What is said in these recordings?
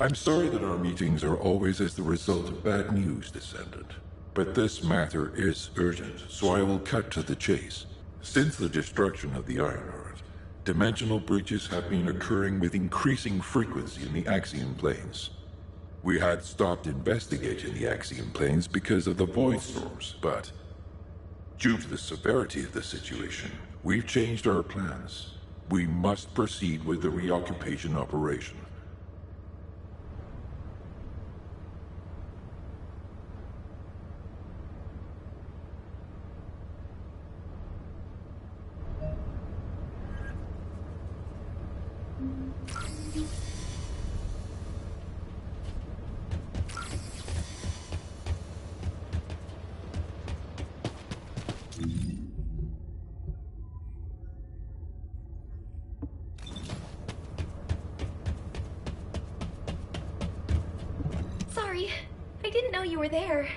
I'm sorry that our meetings are always as the result of bad news, Descendant. But this matter is urgent, so I will cut to the chase. Since the destruction of the Ironheart, dimensional breaches have been occurring with increasing frequency in the Axion Planes. We had stopped investigating the Axion Planes because of the Void Storms, but due to the severity of the situation, we've changed our plans. We must proceed with the reoccupation operation. Sorry, I didn't know you were there.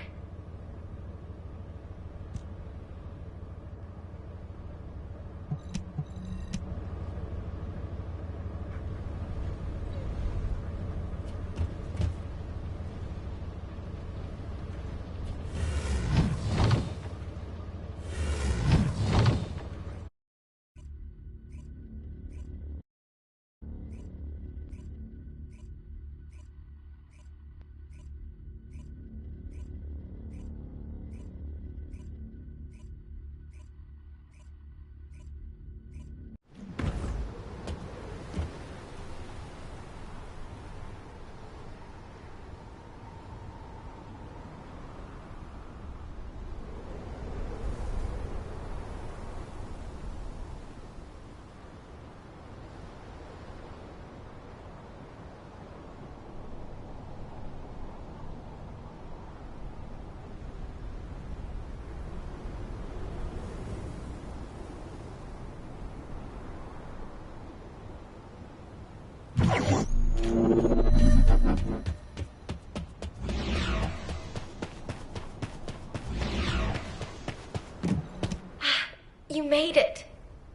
You made it.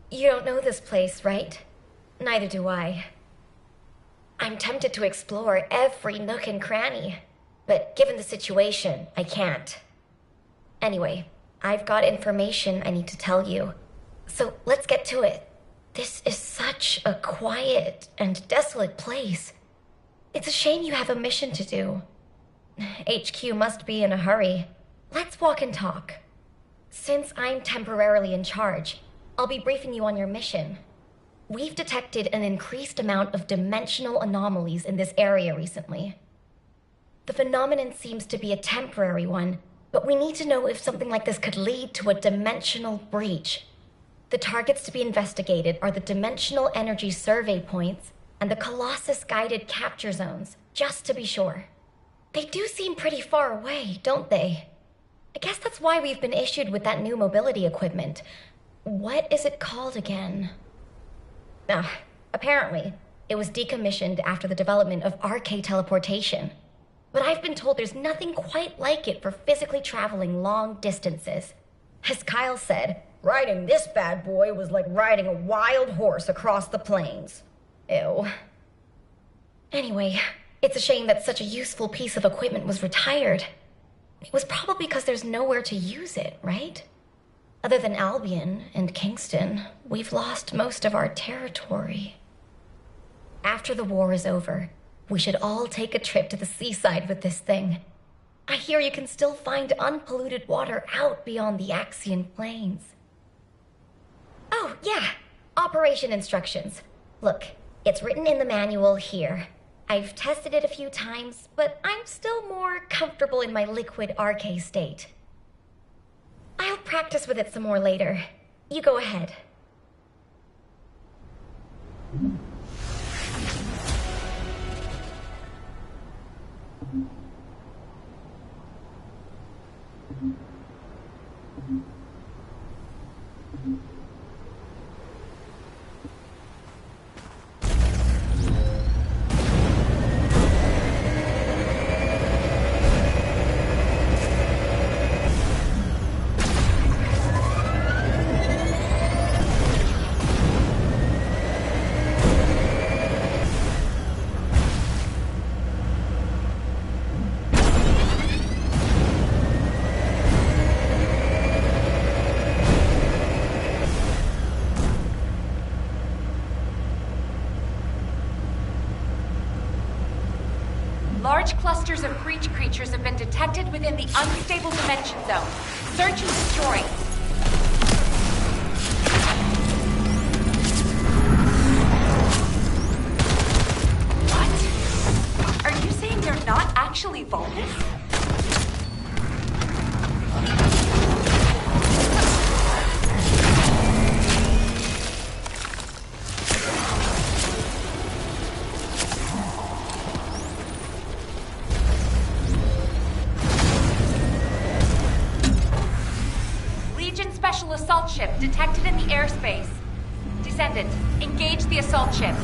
You don't know this place, right? Neither do I. I'm tempted to explore every nook and cranny, but given the situation, I can't. Anyway, I've got information I need to tell you, so let's get to it. This is such a quiet and desolate place. It's a shame you have a mission to do. HQ must be in a hurry. Let's walk and talk. Since I'm temporarily in charge, I'll be briefing you on your mission. we've detected an increased amount of dimensional anomalies in this area recently. The phenomenon seems to be a temporary one, but we need to know if something like this could lead to a dimensional breach. The targets to be investigated are the Dimensional Energy Survey Points and the Colossus Guided Capture Zones, just to be sure. They do seem pretty far away, don't they? I guess that's why we've been issued with that new mobility equipment. What is it called again? Apparently, it was decommissioned after the development of RK teleportation. But I've been told there's nothing quite like it for physically traveling long distances. As Kyle said, riding this bad boy was like riding a wild horse across the plains. Ew. Anyway, it's a shame that such a useful piece of equipment was retired. It was probably because there's nowhere to use it, right? Other than Albion and Kingston, we've lost most of our territory. After the war is over, we should all take a trip to the seaside with this thing. I hear you can still find unpolluted water out beyond the Axian Plains. Oh, yeah. Operation instructions. Look, it's written in the manual here. I've tested it a few times, but I'm still more comfortable in my liquid RK state. I'll practice with it some more later. You go ahead. Large clusters of breach creatures have been detected within the unstable dimension zone. Search and destroy. What? Are you saying they're not actually Vulgus? Special assault ship detected in the airspace. Descendant, engage the assault ship.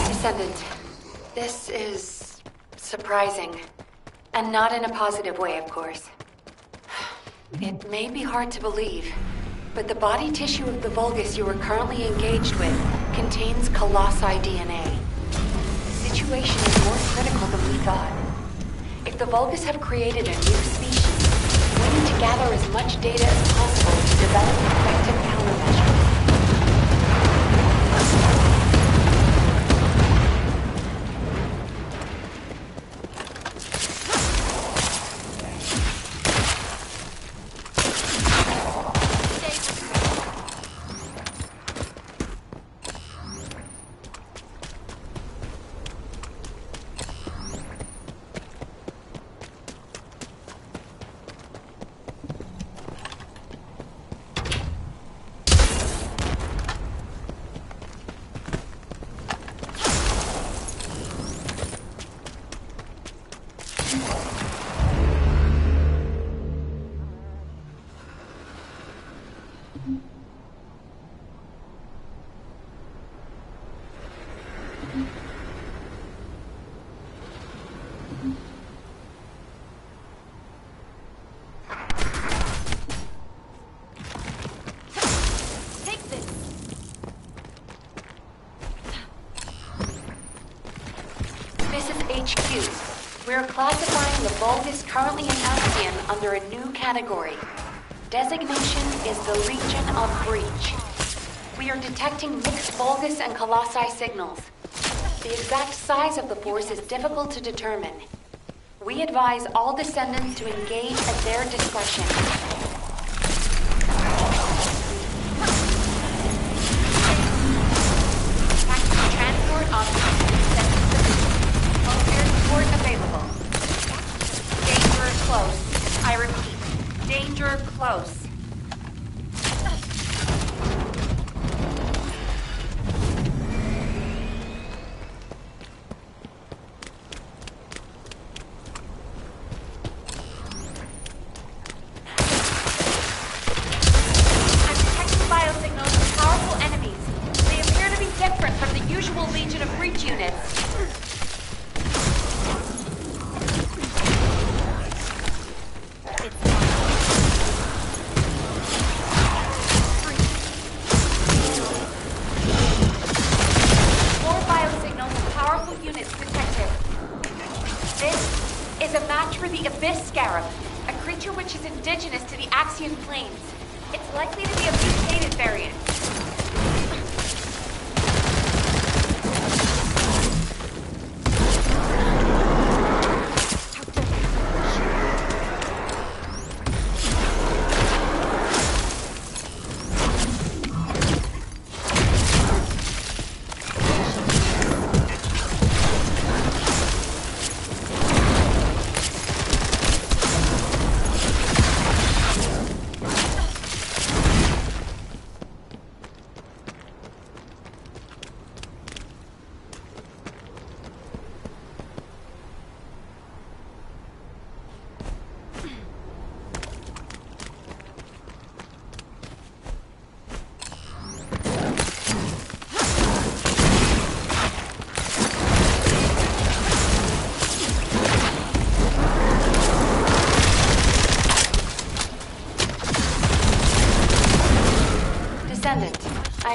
Descendant, this is surprising. And not in a positive way, of course. It may be hard to believe, but the body tissue of the Vulgus you are currently engaged with contains Colossi DNA. The situation is more critical than we thought. If the Vulgus have created a new species, we need to gather as much data as possible to develop effective countermeasures. This is HQ. We're classifying the Vulgus currently in Axiom under a new category. Designation is the Legion of Breach. We are detecting mixed Vulgus and Colossi signals. The exact size of the force is difficult to determine. We advise all Descendants to engage at their discretion. Tactical transport options. All air support available. Danger close. I repeat, danger close.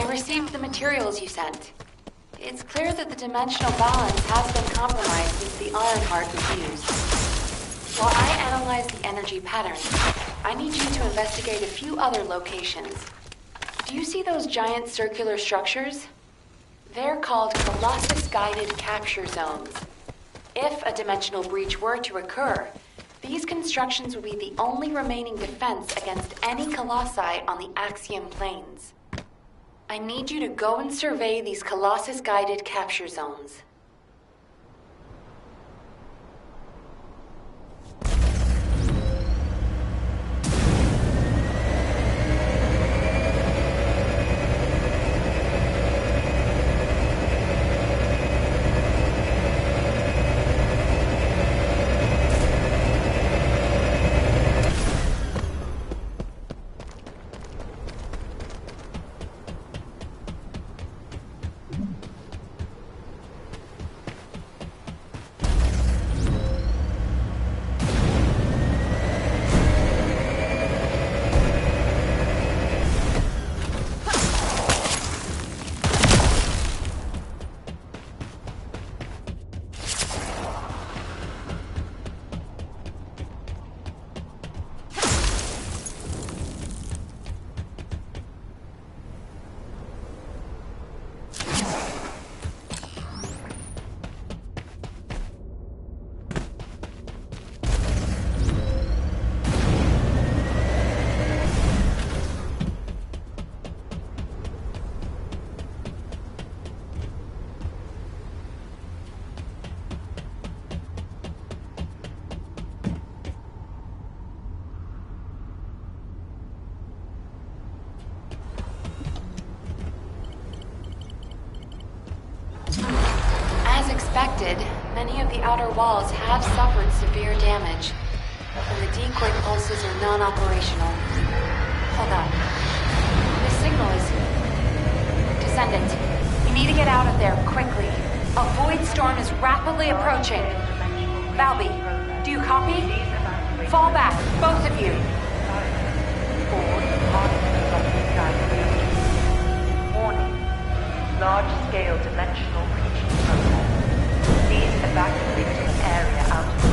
Received the materials you sent. It's clear that the dimensional balance has been compromised since the Ironheart was used. While I analyze the energy patterns, I need you to investigate a few other locations. Do you see those giant circular structures? They're called Colossus-guided capture zones. If a dimensional breach were to occur, these constructions would be the only remaining defense against any Colossi on the Axiom planes. I need you to go and survey these Colossus-guided capture zones. Many of the outer walls have suffered severe damage, and the decoy pulses are non-operational. Hold on. This signal is... Descendant, you need to get out of there quickly. A void storm is rapidly approaching. Valby, do you copy? Fall back, both of you. Warning. Large-scale dimensional breaching process. Please evacuate to an area out of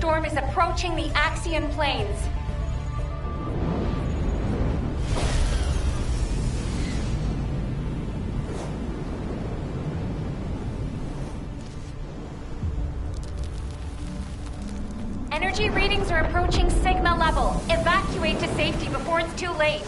storm is approaching the Axian Plains. Energy readings are approaching Sigma level. Evacuate to safety before it's too late.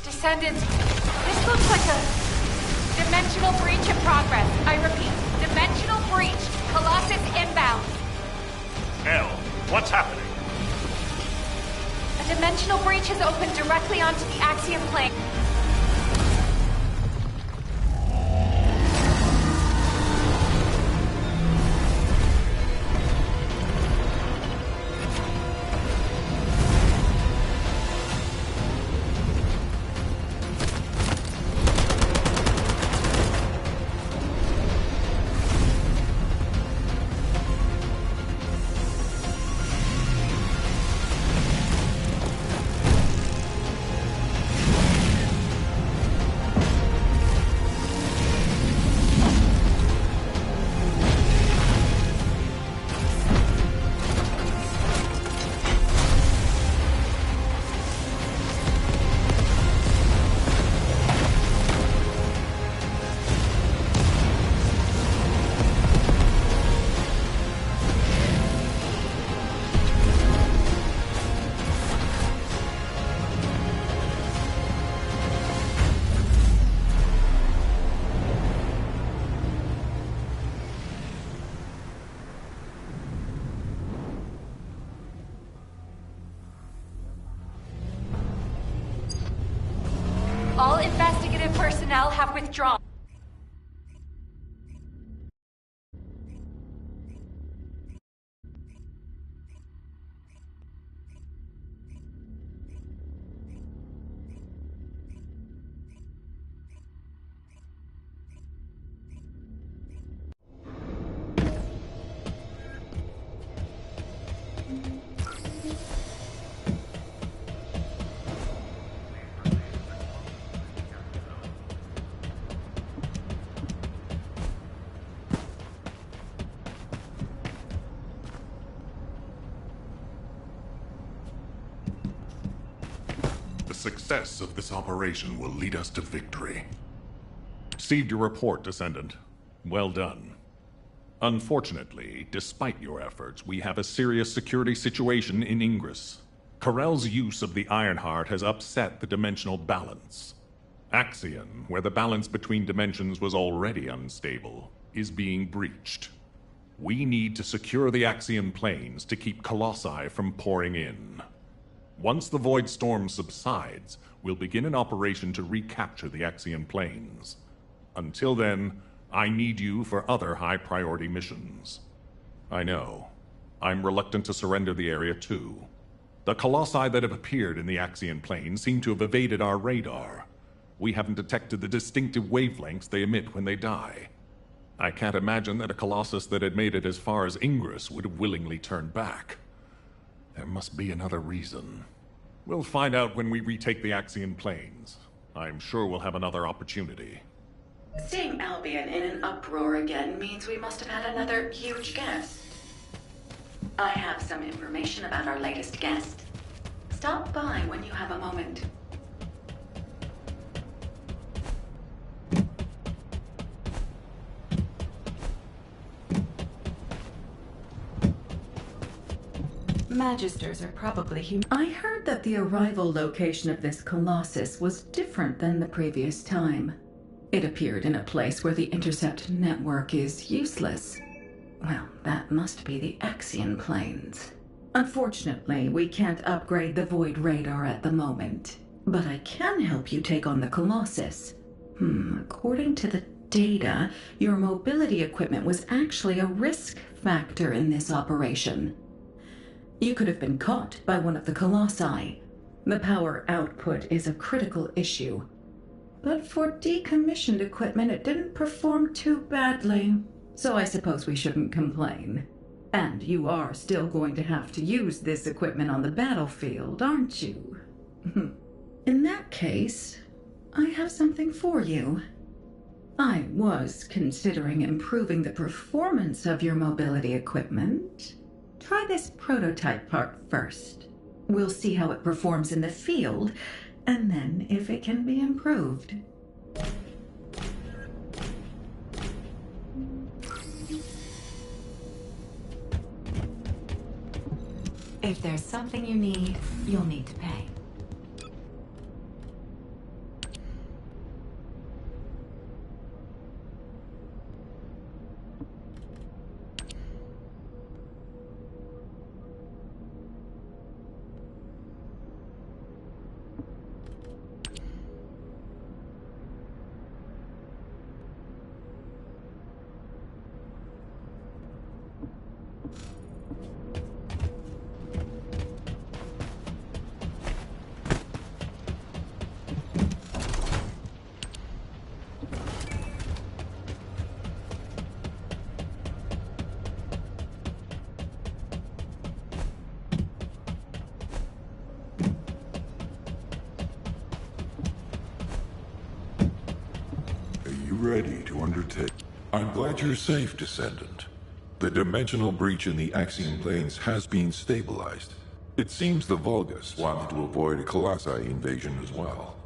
Descendant, this looks like a dimensional breach in progress. I repeat, dimensional breach. Colossus inbound. Nell, what's happening? A dimensional breach has opened directly onto the Axiom plane. All investigative personnel have withdrawn. The success of this operation will lead us to victory. Received your report, Descendant. Well done. Unfortunately, despite your efforts, we have a serious security situation in Ingress. Corell's use of the Ironheart has upset the dimensional balance. Axion, where the balance between dimensions was already unstable, is being breached. We need to secure the Axion planes to keep Colossi from pouring in. Once the Void Storm subsides, we'll begin an operation to recapture the Axion planes. Until then, I need you for other high-priority missions. I know. I'm reluctant to surrender the area too. The Colossi that have appeared in the Axion plane seem to have evaded our radar. We haven't detected the distinctive wavelengths they emit when they die. I can't imagine that a Colossus that had made it as far as Ingress would have willingly turned back. There must be another reason. We'll find out when we retake the Axion planes. I'm sure we'll have another opportunity. Seeing Albion in an uproar again means we must have had another huge guest. I have some information about our latest guest. Stop by when you have a moment. Magisters are probably human. I heard that the arrival location of this Colossus was different than the previous time. It appeared in a place where the intercept network is useless. Well, that must be the Axion planes. Unfortunately, we can't upgrade the Void Radar at the moment. But I can help you take on the Colossus. According to the data, your mobility equipment was actually a risk factor in this operation. You could have been caught by one of the colossi. The power output is a critical issue. But for decommissioned equipment, it didn't perform too badly. So I suppose we shouldn't complain. And you are still going to have to use this equipment on the battlefield, aren't you? In that case, I have something for you. I was considering improving the performance of your mobility equipment. Try this prototype part first. We'll see how it performs in the field, and then if it can be improved. If there's something you need, you'll need to pay. Ready to undertake. I'm glad you're safe, Descendant. The dimensional breach in the Axiom planes has been stabilized. It seems the Vulgus wanted to avoid a Colossi invasion as well.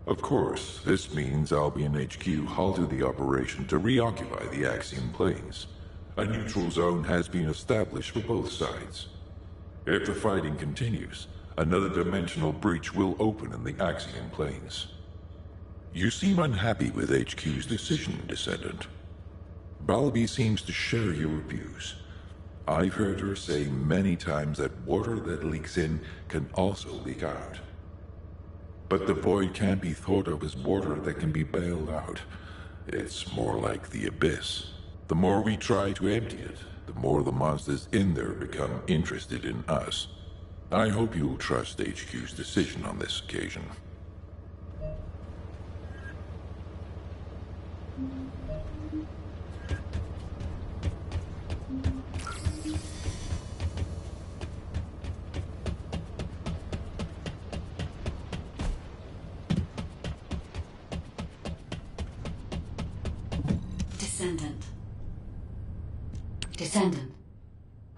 Of course, this means I'll be in HQ halted the operation to reoccupy the Axiom planes. A neutral zone has been established for both sides. If the fighting continues, another dimensional breach will open in the Axiom planes. You seem unhappy with HQ's decision, Descendant. Balby seems to share your views. I've heard her say many times that water that leaks in can also leak out. But the void can't be thought of as water that can be bailed out. It's more like the abyss. The more we try to empty it, the more the monsters in there become interested in us. I hope you'll trust HQ's decision on this occasion. Descendant.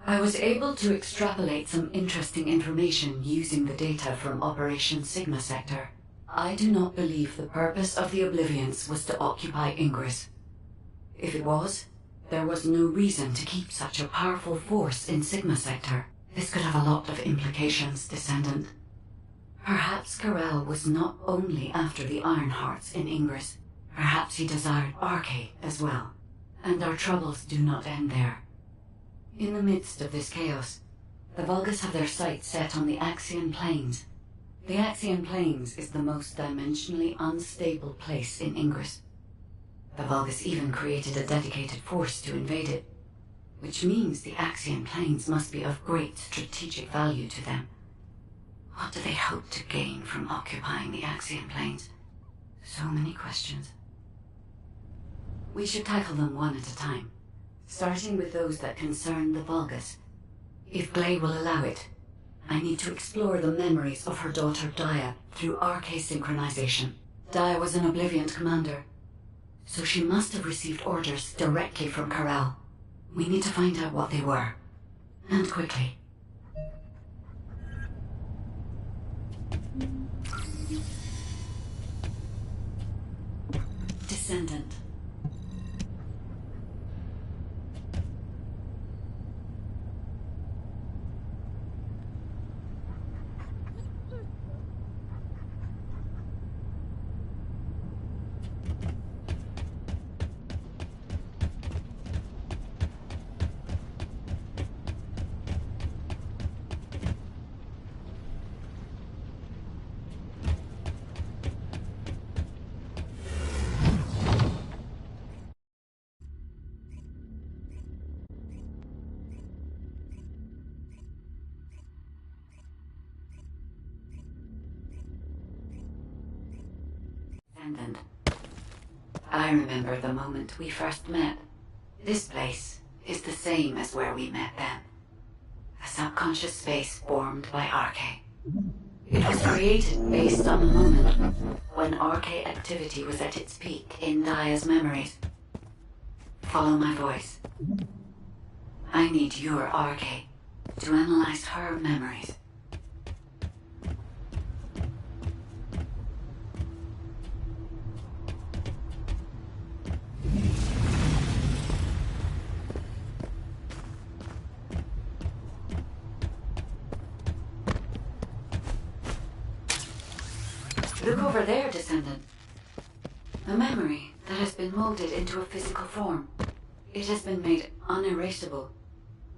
I was able to extrapolate some interesting information using the data from Operation Sigma Sector. I do not believe the purpose of the Oblivions was to occupy Ingress. If it was, there was no reason to keep such a powerful force in Sigma Sector. This could have a lot of implications, Descendant. Perhaps Karel was not only after the Ironhearts in Ingress. Perhaps he desired Arche as well. And our troubles do not end there. In the midst of this chaos, the Vulgus have their sights set on the Axion Plains. The Axion Plains is the most dimensionally unstable place in Ingress. The Vulgus even created a dedicated force to invade it, which means the Axion Plains must be of great strategic value to them. What do they hope to gain from occupying the Axion Plains? So many questions. We should tackle them one at a time, starting with those that concern the Vulgus. If Gley will allow it, I need to explore the memories of her daughter Dia through Arche synchronization. Dia was an Oblivion commander, so she must have received orders directly from Karel. We need to find out what they were, and quickly. Descendant. Descendant. I remember the moment we first met. This place is the same as where we met then. A subconscious space formed by Arche. It was created based on the moment when Arche activity was at its peak in Daya's memories. Follow my voice. I need your Arche to analyze her memories. Look over there, Descendant. A memory that has been molded into a physical form. It has been made unerasable,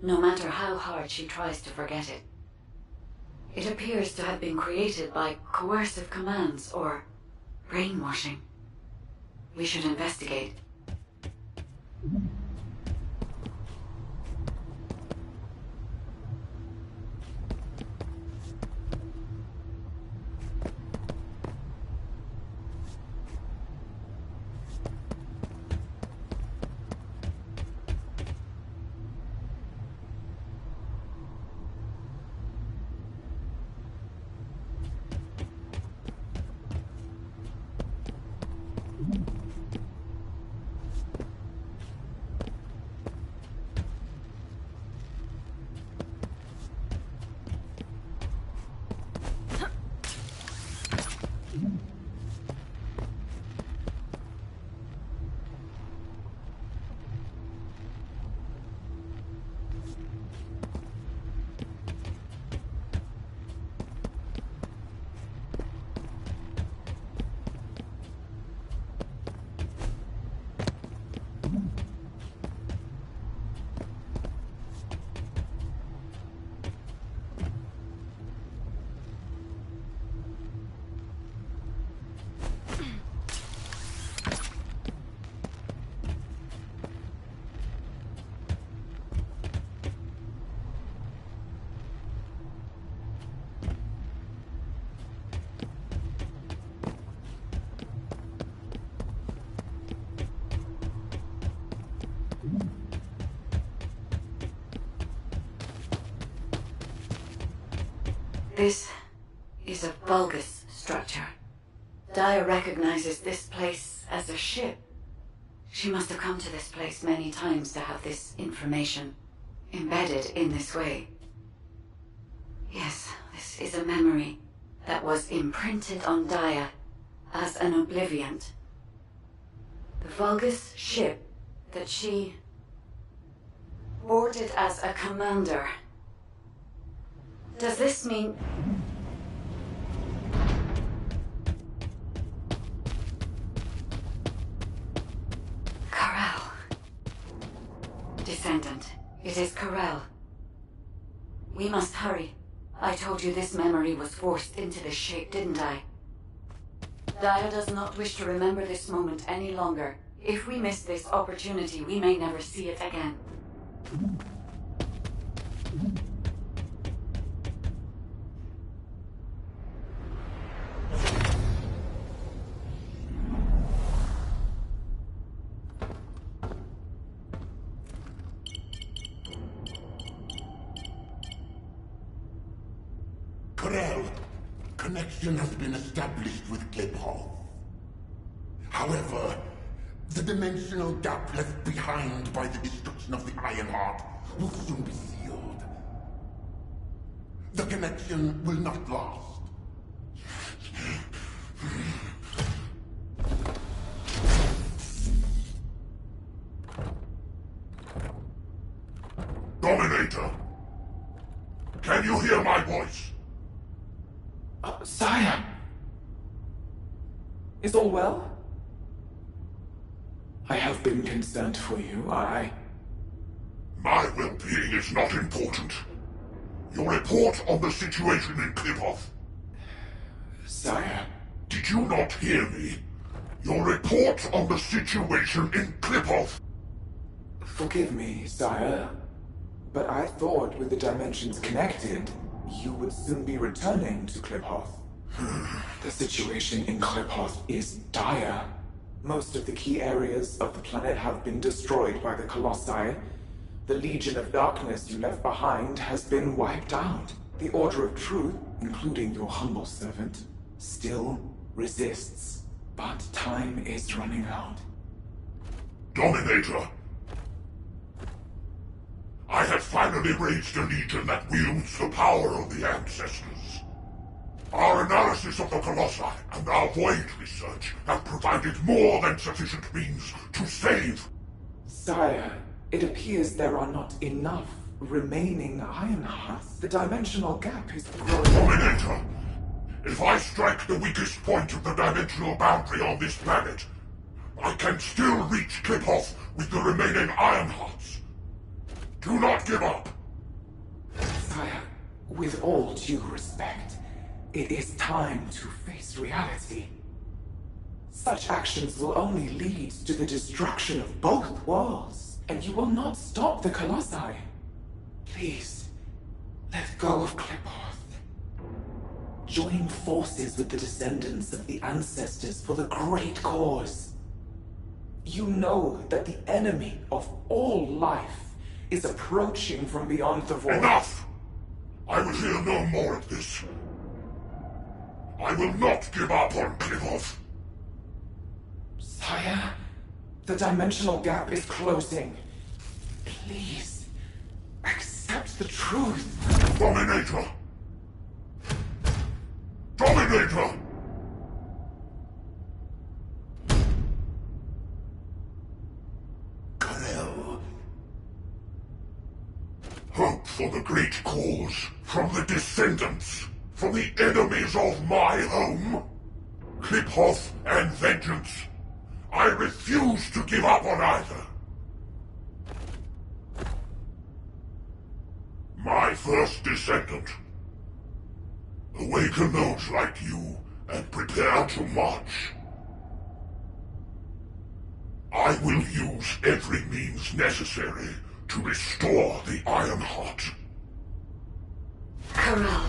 no matter how hard she tries to forget it. It appears to have been created by coercive commands or brainwashing. We should investigate. This is a bulbous structure. Daya recognizes this place as a ship. She must have come to this place many times to have this information embedded in this way. Yes, this is a memory that was imprinted on Daya as an obliviant. The Vulgus ship that she boarded as a commander. Does this mean... Corral. Descendant, it is Corral. We must hurry. I told you this memory was forced into this shape, didn't I? Daya does not wish to remember this moment any longer. If we miss this opportunity, we may never see it again. Connection has been established with Kliphoff. However, the dimensional gap left behind by the destruction of the Ironheart will soon be sealed. The connection will not last. Dominator! Can you hear my voice? Sire! Is all well? I have been concerned for you, My well-being is not important. Your report on the situation in Kliphoff. Sire... Did you not hear me? Your report on the situation in Kliphoff. Forgive me, sire, but I thought with the dimensions connected, you would soon be returning to Kliphoff. The situation in Klepoth is dire. Most of the key areas of the planet have been destroyed by the Colossi. The Legion of Darkness you left behind has been wiped out. The Order of Truth, including your humble servant, still resists. But time is running out. Dominator! I have finally raised a legion that wields the power of the ancestors. Our analysis of the Colossi and our Void research have provided more than sufficient means to save. Sire, it appears there are not enough remaining Iron Hearts. The dimensional gap is growing. Dominator! If I strike the weakest point of the dimensional boundary on this planet, I can still reach Klepoth with the remaining Iron Hearts. Do not give up! Sire, with all due respect, it is time to face reality. Such actions will only lead to the destruction of both worlds, and you will not stop the Colossi. Please, let go of Klepoth. Join forces with the descendants of the ancestors for the great cause. You know that the enemy of all life is approaching from beyond the void. Enough! I will hear no more of this. I will not give up on Klepoth. Sire, the dimensional gap is closing. Please, accept the truth. Dominator! Dominator! Nell. Hope for the great cause, from the Descendants, from the enemies of my home. Klepoth and vengeance. I refuse to give up on either. My first Descendant. Awaken those like you and prepare to march. I will use every means necessary to restore the Iron Heart. Corral.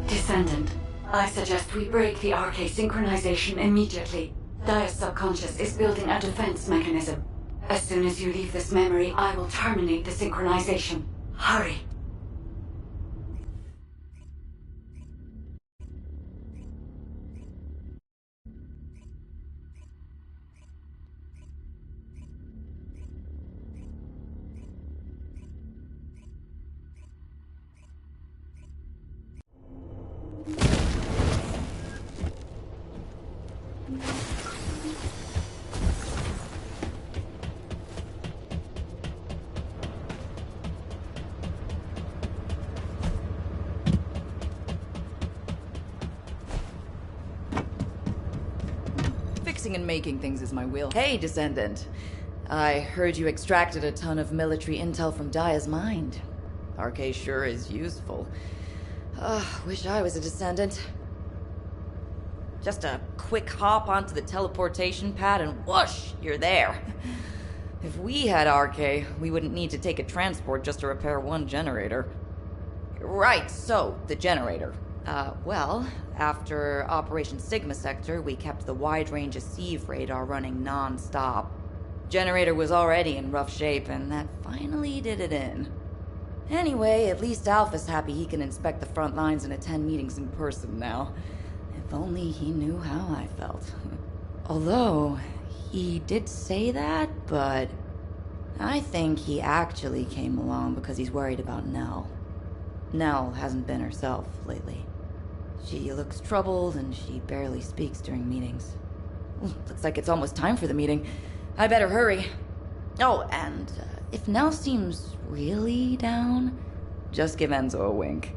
Descendant. I suggest we break the RK synchronization immediately. Dia's subconscious is building a defense mechanism. As soon as you leave this memory, I will terminate the synchronization. Hurry. Fixing and making things is my will. Hey, Descendant. I heard you extracted a ton of military intel from Dia's mind. RK sure is useful. Wish I was a Descendant. Just a quick hop onto the teleportation pad and whoosh, you're there. If we had RK, we wouldn't need to take a transport just to repair one generator. Right, so, the generator. Well, after Operation Sigma Sector, we kept the wide-range Sieve radar running non-stop. Generator was already in rough shape, and that finally did it in. Anyway, at least Alpha's happy he can inspect the front lines and attend meetings in person now. If only he knew how I felt. Although, he did say that, but I think he actually came along because he's worried about Nell. Nell hasn't been herself lately. She looks troubled, and she barely speaks during meetings. Looks like it's almost time for the meeting. I better hurry. Oh, and if Nell seems really down, just give Enzo a wink.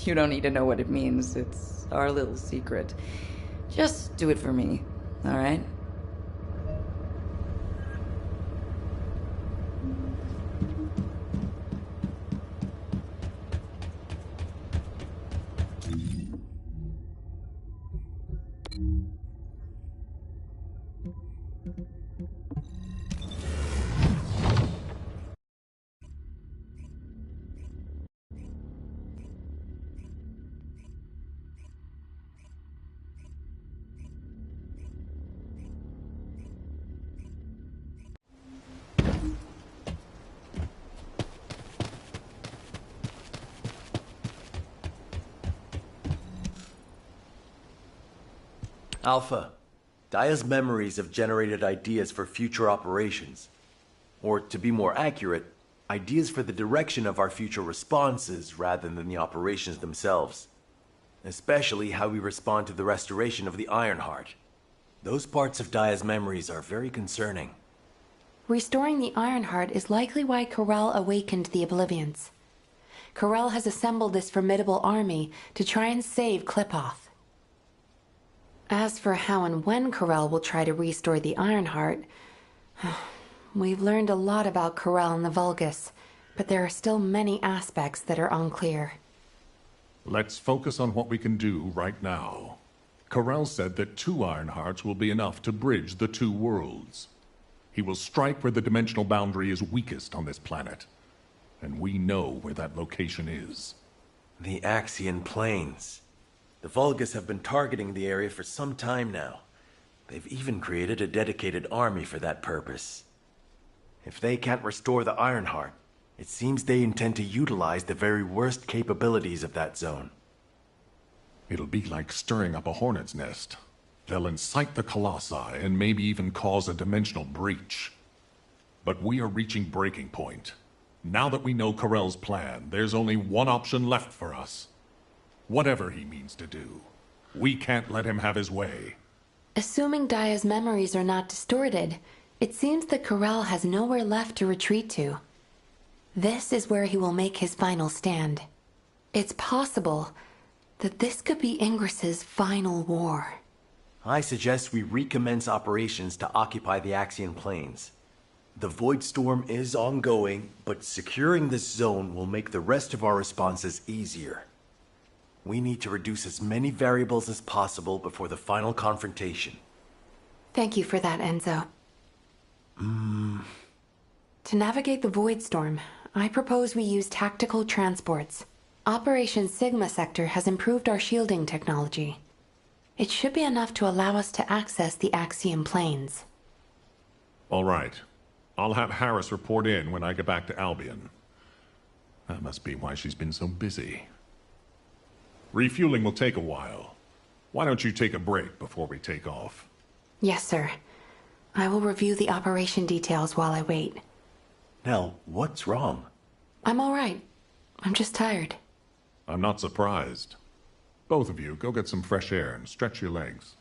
You don't need to know what it means. It's our little secret. Just do it for me, all right? Alpha, Daya's memories have generated ideas for future operations. Or, to be more accurate, ideas for the direction of our future responses rather than the operations themselves. Especially how we respond to the restoration of the Ironheart. Those parts of Daya's memories are very concerning. Restoring the Ironheart is likely why Corell awakened the Oblivions. Corell has assembled this formidable army to try and save Klipoth. As for how and when Corell will try to restore the Ironheart, we've learned a lot about Corell and the Vulgus, but there are still many aspects that are unclear. Let's focus on what we can do right now. Corell said that 2 Ironhearts will be enough to bridge the 2 worlds. He will strike where the dimensional boundary is weakest on this planet. And we know where that location is. The Axian Plains. The Vulgus have been targeting the area for some time now. They've even created a dedicated army for that purpose. If they can't restore the Ironheart, it seems they intend to utilize the very worst capabilities of that zone. It'll be like stirring up a hornet's nest. They'll incite the Colossi and maybe even cause a dimensional breach. But we are reaching breaking point. Now that we know Corell's plan, there's only one option left for us. Whatever he means to do, we can't let him have his way. Assuming Daya's memories are not distorted, it seems that Corell has nowhere left to retreat to. This is where he will make his final stand. It's possible that this could be Ingris's final war. I suggest we recommence operations to occupy the Axian Plains. The Void Storm is ongoing, but securing this zone will make the rest of our responses easier. We need to reduce as many variables as possible before the final confrontation. Thank you for that, Enzo. To navigate the Void Storm, I propose we use tactical transports. Operation Sigma Sector has improved our shielding technology. It should be enough to allow us to access the Axian Plains. All right. I'll have Harris report in when I get back to Albion. That must be why she's been so busy. Refueling will take a while. Why don't you take a break before we take off? Yes, sir. I will review the operation details while I wait. Nell, what's wrong? I'm all right. I'm just tired. I'm not surprised. Both of you, go get some fresh air and stretch your legs.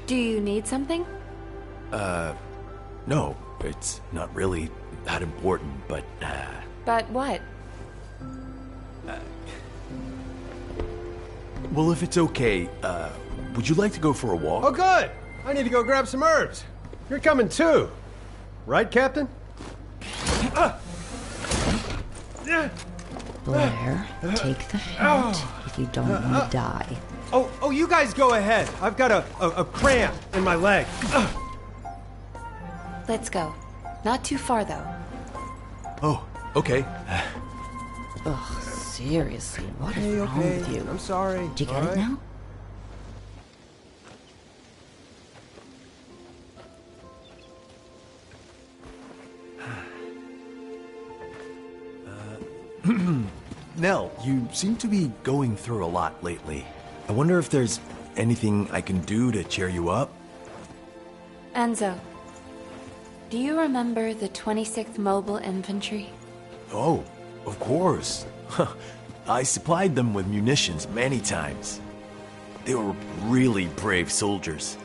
Do you need something? No, it's not really that important, but, But what? Well, if it's okay, would you like to go for a walk? Oh, good! I need to go grab some herbs. You're coming too. Right, Captain? Blair, take the hint if you don't want to die. Oh, you guys go ahead. I've got a cramp in my leg. Let's go. Not too far, though. Oh, okay. Ugh, seriously, what is wrong Okay. with you? I'm sorry. Do you get all it right? now? Nell, you seem to be going through a lot lately. I wonder if there's anything I can do to cheer you up? Enzo, do you remember the 26th Mobile Infantry? Oh, of course. I supplied them with munitions many times. They were really brave soldiers.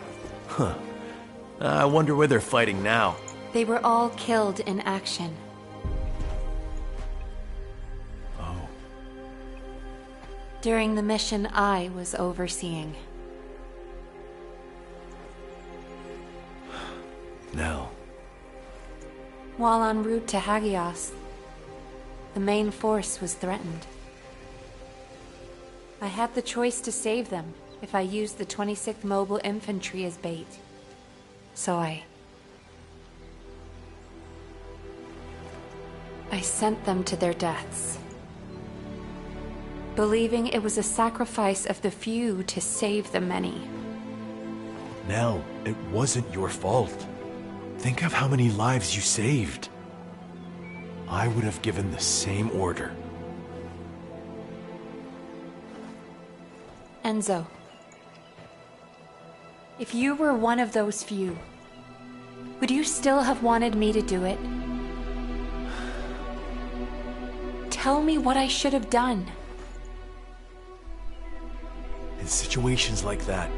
I wonder where they're fighting now. They were all killed in action. Oh. During the mission I was overseeing. Nell. While en route to Hagios, the main force was threatened. I had the choice to save them if I used the 26th Mobile Infantry as bait. So I sent them to their deaths, believing it was a sacrifice of the few to save the many. Nell, it wasn't your fault. Think of how many lives you saved. I would have given the same order. Enzo, if you were one of those few, would you still have wanted me to do it? Tell me what I should have done. In situations like that,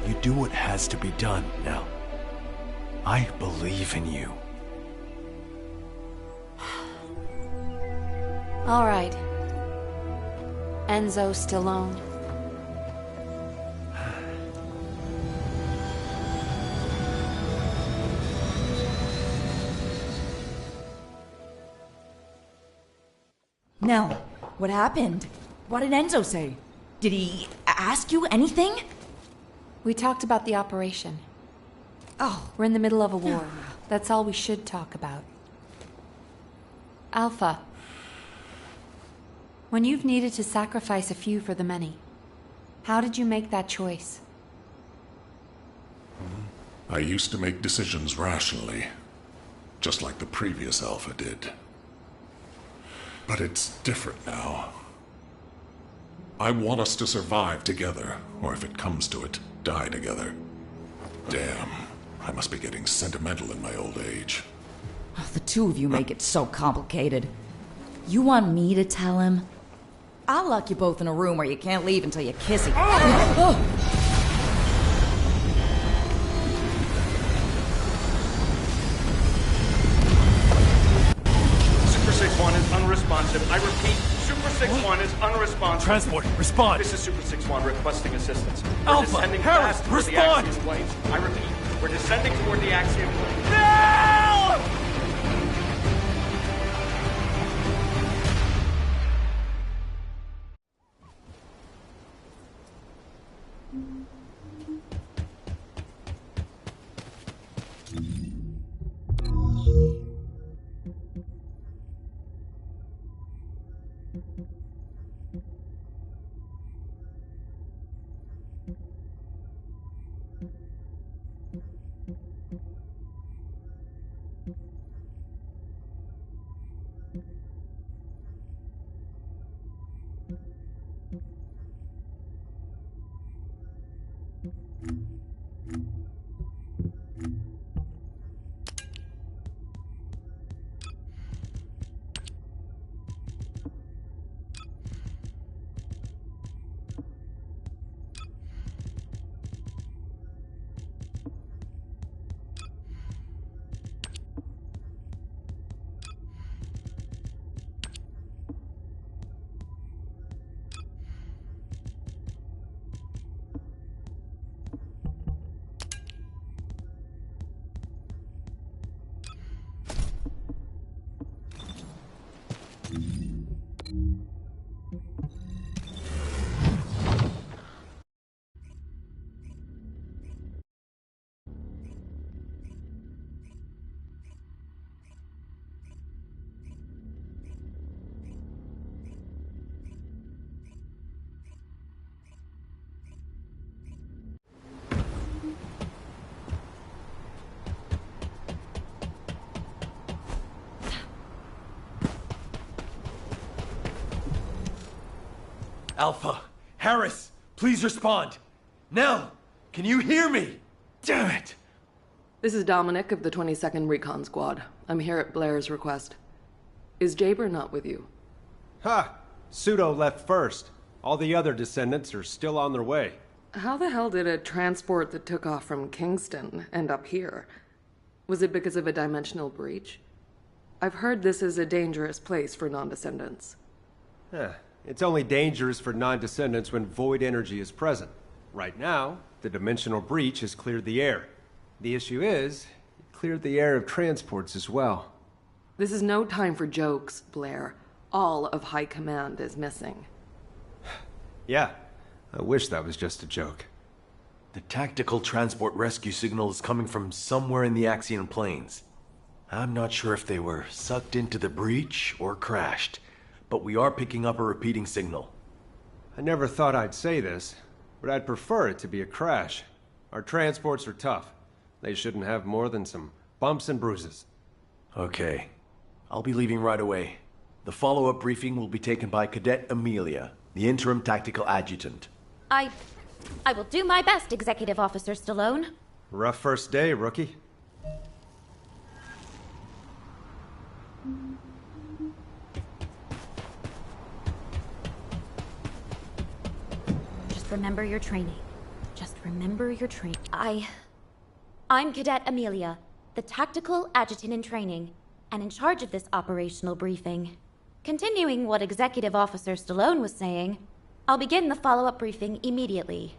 you do what has to be done, Nell. I believe in you. All right. Enzo Stallone. Nell, what happened? What did Enzo say? Did he ask you anything? We talked about the operation. Oh, We're in the middle of a war. That's all we should talk about. Alpha. When you've needed to sacrifice a few for the many, how did you make that choice? I used to make decisions rationally, just like the previous Alpha did. But it's different now. I want us to survive together, or if it comes to it, die together. Damn, I must be getting sentimental in my old age. Oh, the two of you make it so complicated. You want me to tell him? I'll lock you both in a room where you can't leave until you kiss each other. Super 6-1 is unresponsive. I repeat, Super 6-1 is unresponsive. Transport, respond! This is Super 6-1 requesting assistance. We're Alpha, descending Harris, fast toward the respond! Axiom planes. I repeat, we're descending toward the Axiom planes. Nell! Alpha, Harris, please respond. Nell, can you hear me? Damn it! This is Dominic of the 22nd Recon Squad. I'm here at Blair's request. Is Jaber not with you? Ha! Pseudo left first. All the other descendants are still on their way. How the hell did a transport that took off from Kingston end up here? Was it because of a dimensional breach? I've heard this is a dangerous place for non-descendants. It's only dangerous for non-descendants when void energy is present. Right now, the dimensional breach has cleared the air. The issue is, it cleared the air of transports as well. This is no time for jokes, Blair. All of High Command is missing. Yeah, I wish that was just a joke. The tactical transport rescue signal is coming from somewhere in the Axion Plains. I'm not sure if they were sucked into the breach or crashed, but we are picking up a repeating signal. I never thought I'd say this, but I'd prefer it to be a crash. Our transports are tough. They shouldn't have more than some bumps and bruises. Okay. I'll be leaving right away. The follow-up briefing will be taken by Cadet Amelia, the interim tactical adjutant. I will do my best, Executive Officer Stallone. Rough first day, rookie. Just remember your training. Just remember your training. I'm Cadet Amelia, the tactical adjutant in training, and in charge of this operational briefing. Continuing what Executive Officer Stallone was saying, I'll begin the follow-up briefing immediately.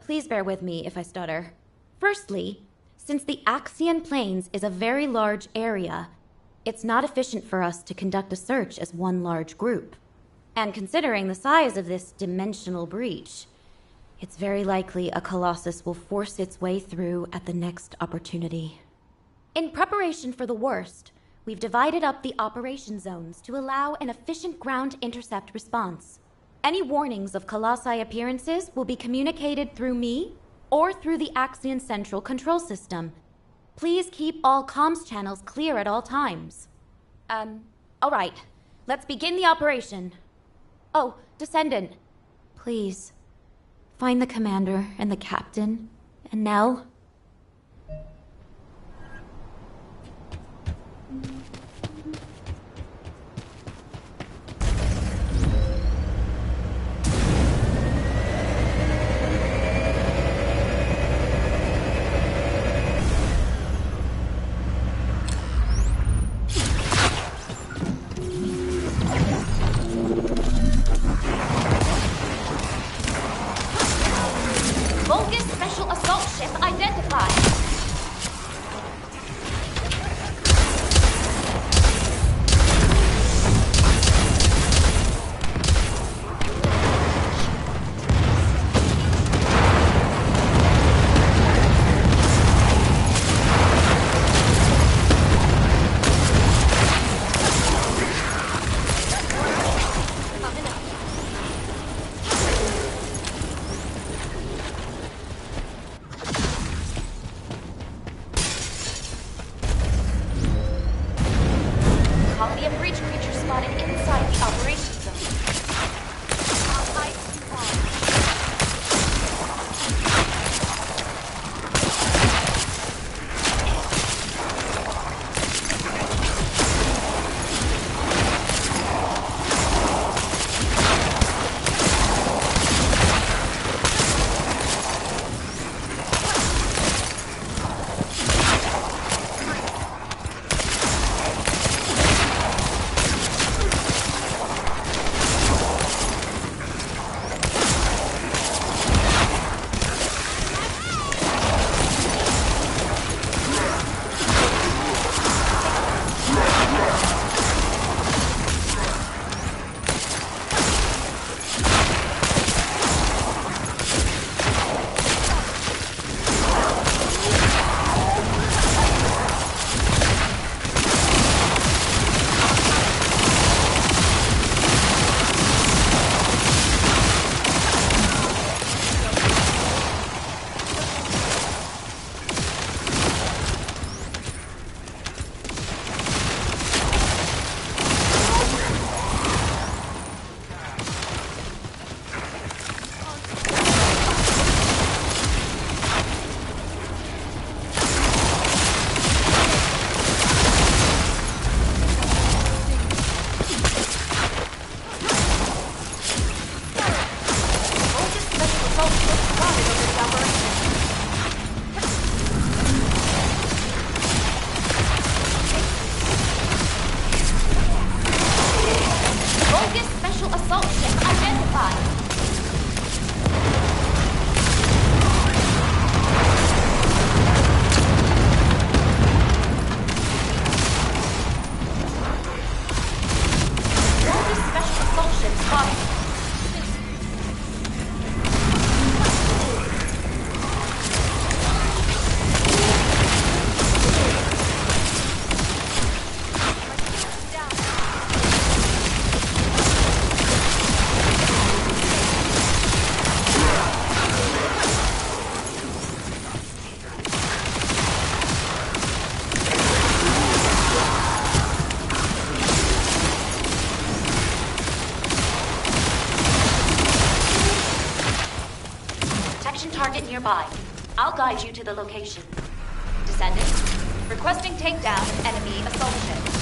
Please bear with me if I stutter. Firstly, since the Axian Plains is a very large area, it's not efficient for us to conduct a search as one large group. And considering the size of this dimensional breach, it's very likely a Colossus will force its way through at the next opportunity. In preparation for the worst, we've divided up the operation zones to allow an efficient ground intercept response. Any warnings of Colossi appearances will be communicated through me or through the Axion Central Control System. Please keep all comms channels clear at all times. All right. Let's begin the operation. Oh, Descendant. Please, find the commander and the captain and Nell. Vulcan Special Assault Ship identified. nearby. I'll guide you to the location. Descendant, requesting takedown enemy assault ship.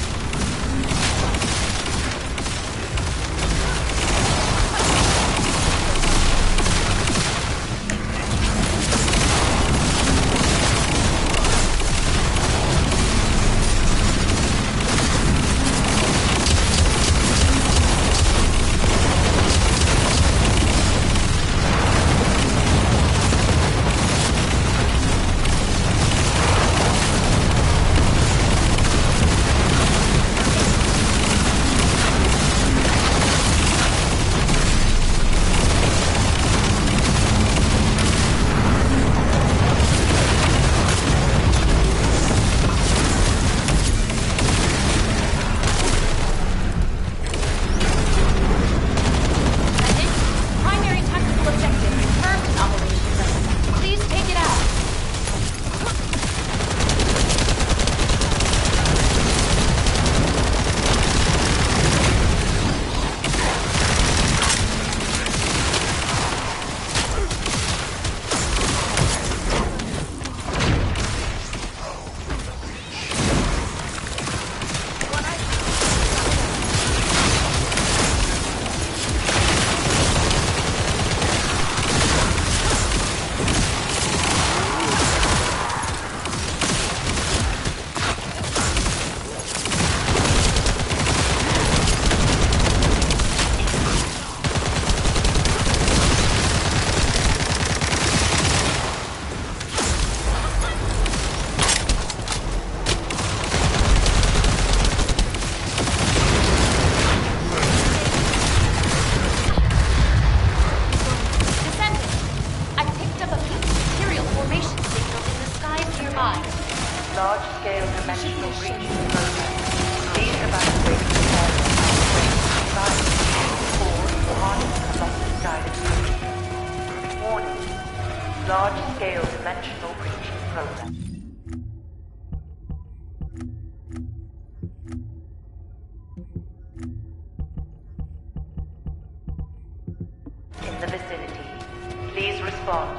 Large-scale dimensional breach program. These evacuate the area or harness collective guided. Warning. Large-scale dimensional breach program. In the vicinity. Please respond.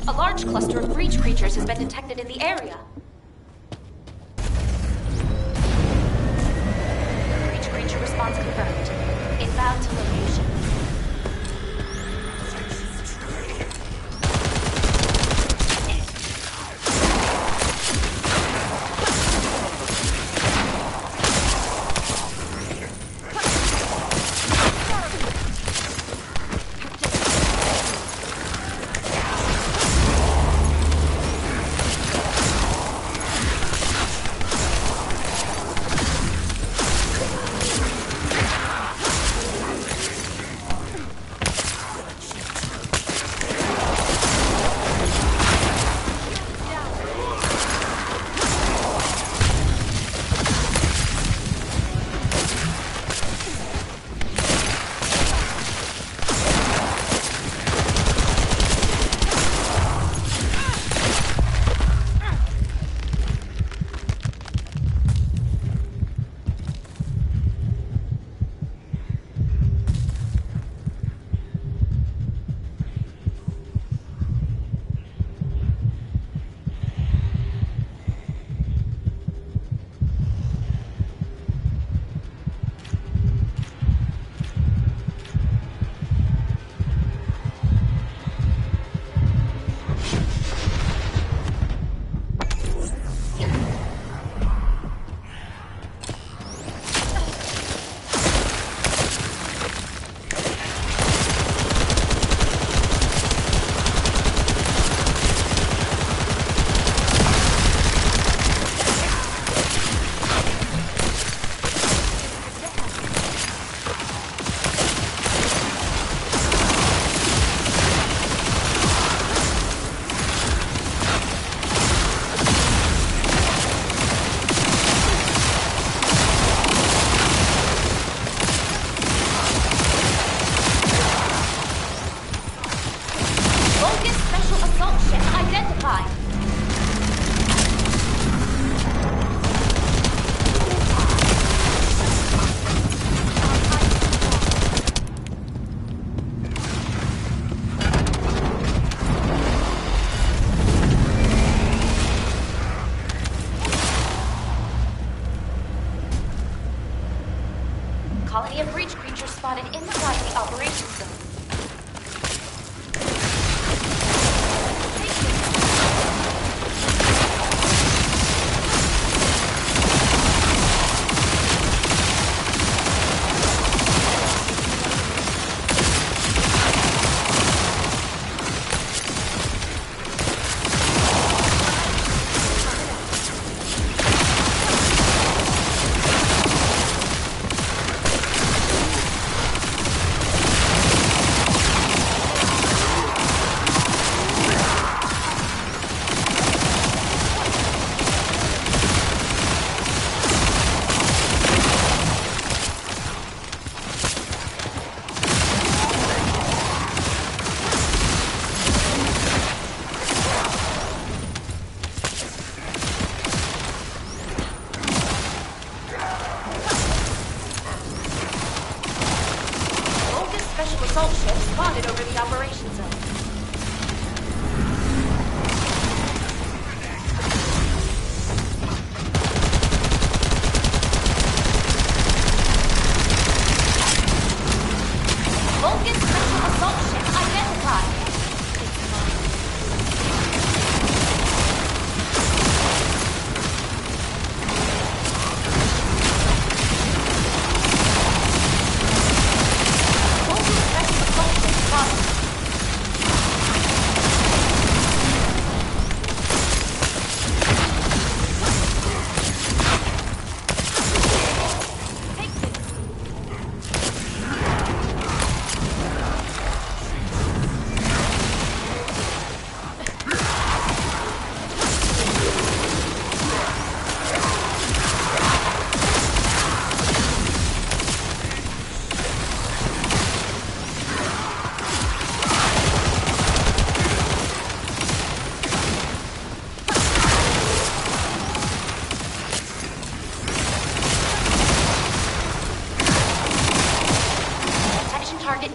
A large cluster of breach creatures has been detected in the area. Breach creature response confirmed. Inbound to location. colony of breach creatures spotted inside the operations zone.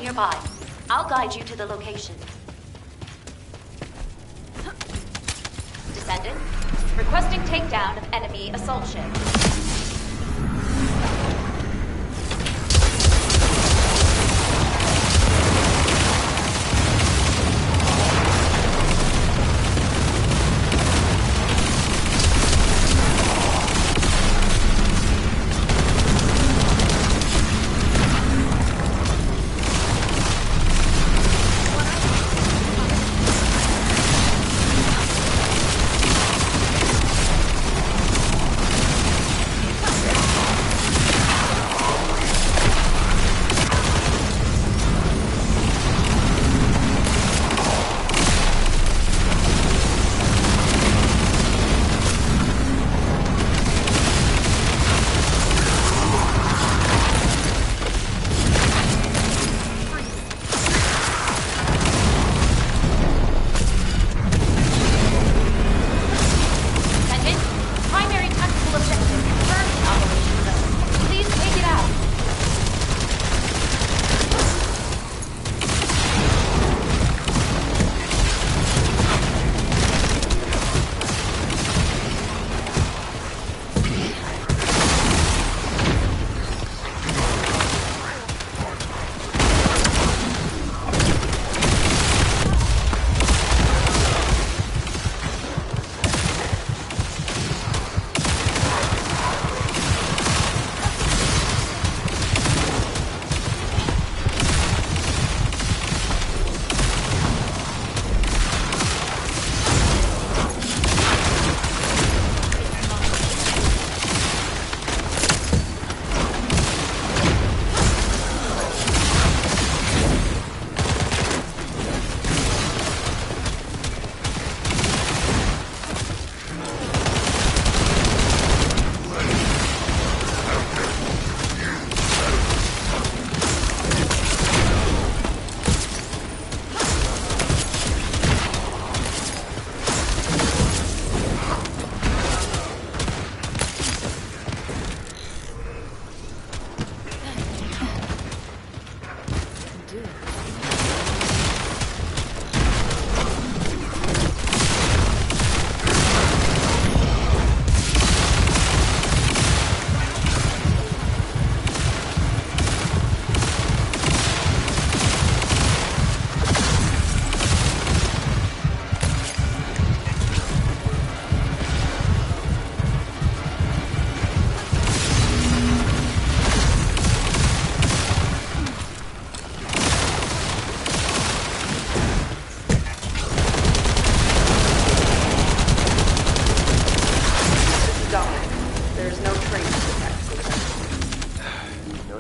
Nearby. I'll guide you to the location. Descendant, requesting takedown of enemy assault ship.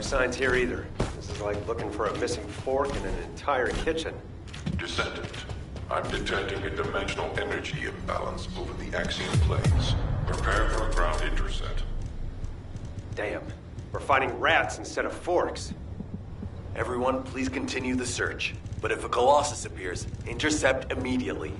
signs here either. This is like looking for a missing fork in an entire kitchen. Descendant, I'm detecting a dimensional energy imbalance over the axial planes. Prepare for a ground intercept. Damn. We're fighting rats instead of forks. Everyone, please continue the search. But if a Colossus appears, intercept immediately.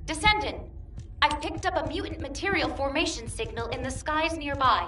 Descendant, I've picked up a mutant material formation signal in the skies nearby.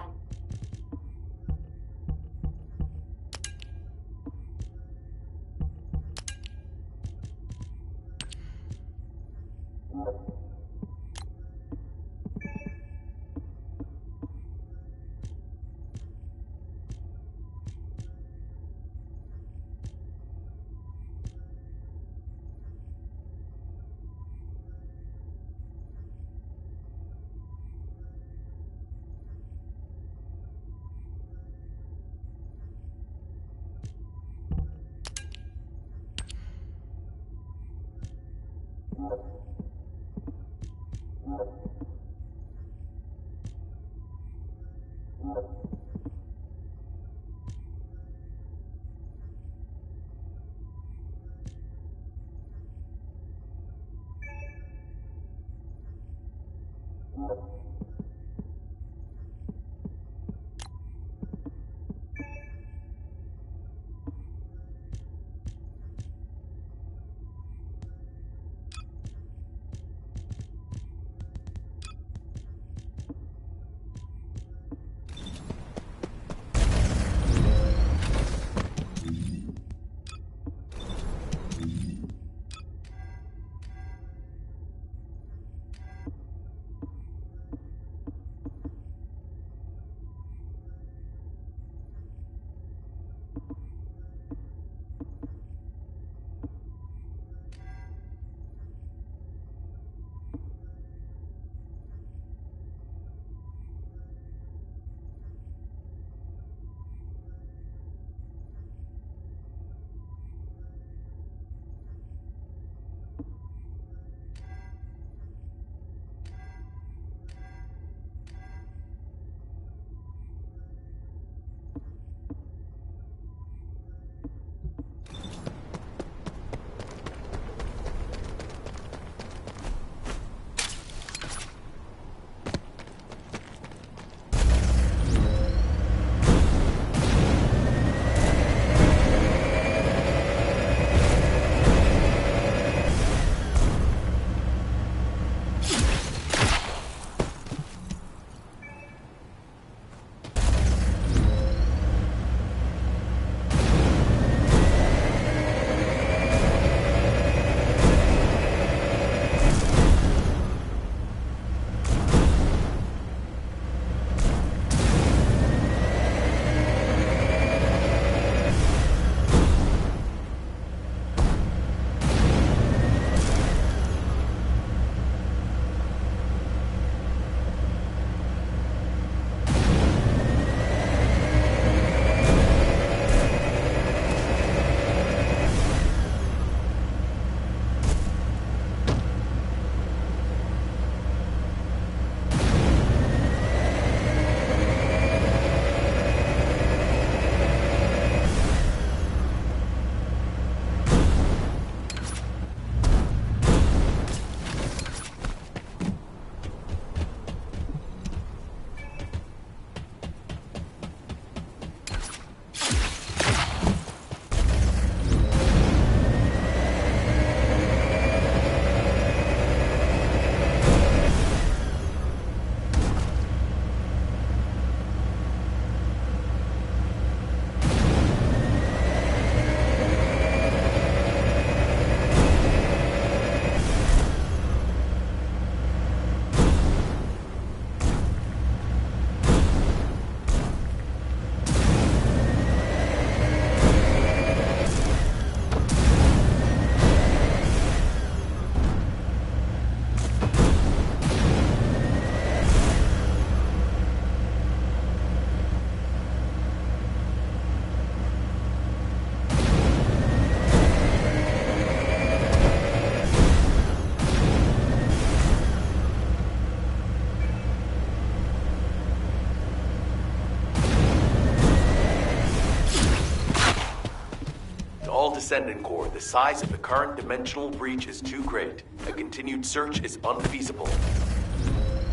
Descendant Core, the size of the current dimensional breach is too great. A continued search is unfeasible.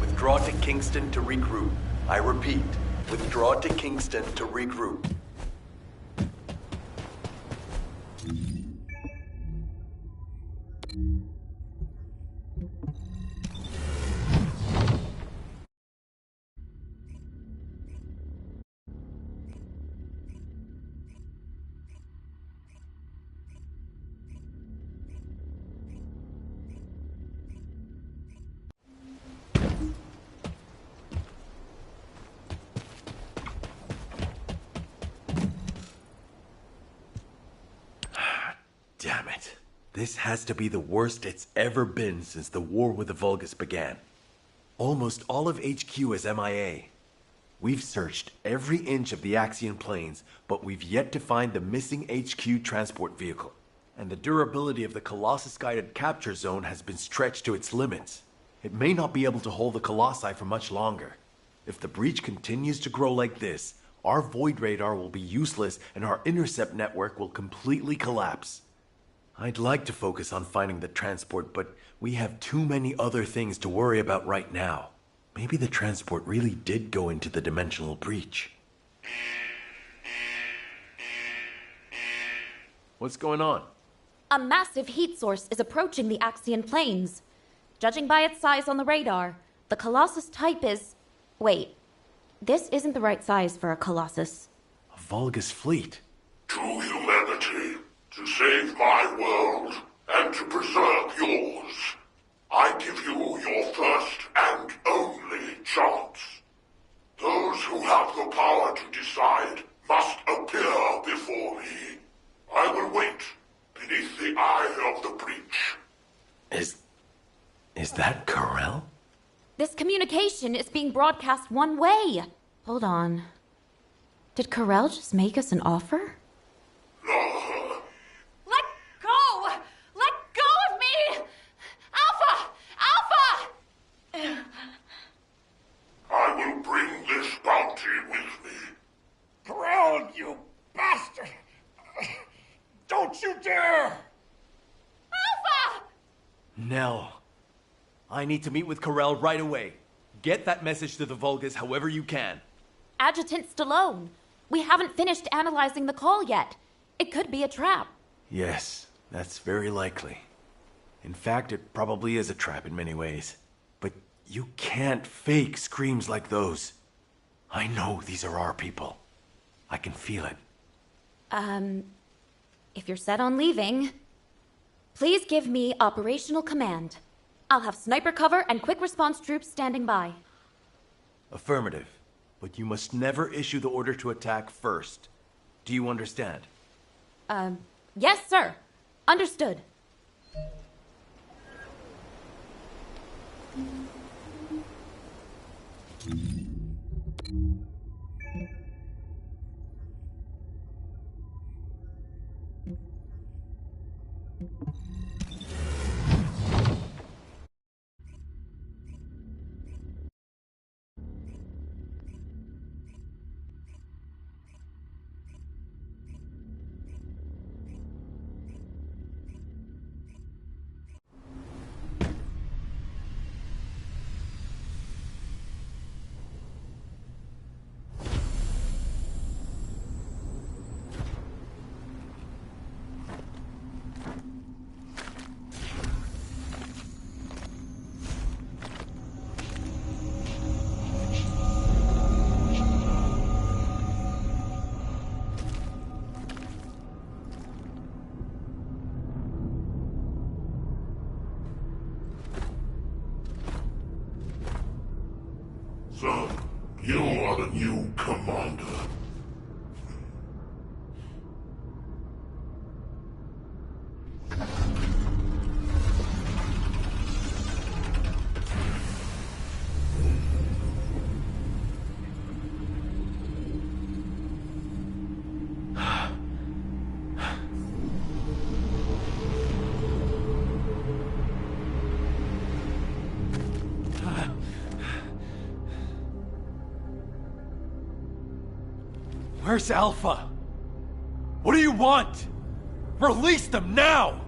Withdraw to Kingston to regroup. I repeat, withdraw to Kingston to regroup. This has to be the worst it's ever been since the war with the Vulgus began. Almost all of HQ is MIA. We've searched every inch of the Axian plains, but we've yet to find the missing HQ transport vehicle. And the durability of the Colossus-guided capture zone has been stretched to its limits. It may not be able to hold the Colossi for much longer. If the breach continues to grow like this, our Void Radar will be useless and our intercept network will completely collapse. I'd like to focus on finding the transport, but we have too many other things to worry about right now. Maybe the transport really did go into the dimensional breach. What's going on? A massive heat source is approaching the Axian plains. Judging by its size on the radar, the Colossus type is... Wait, this isn't the right size for a Colossus. A Vulgus fleet. To humanity, to save my world, and to preserve yours, I give you your first and only chance. Those who have the power to decide must appear before me. I will wait beneath the eye of the breach. Is that Corell? This communication is being broadcast one way. Hold on. Did Corell just make us an offer? Let go! Let go of me! Alpha! Alpha! I will bring this bounty with me. Corral, you bastard! Don't you dare! Alpha! Nell, I need to meet with Corell right away. Get that message to the Vulgus however you can. Adjutant Stallone, we haven't finished analyzing the call yet. It could be a trap. Yes, that's very likely. In fact, it probably is a trap in many ways. But you can't fake screams like those. I know these are our people. I can feel it. If you're set on leaving, please give me operational command. I'll have sniper cover and quick response troops standing by. Affirmative. But you must never issue the order to attack first. Do you understand? Yes, sir. Understood. So, you are the new commander. Where's Alpha? What do you want? Release them now!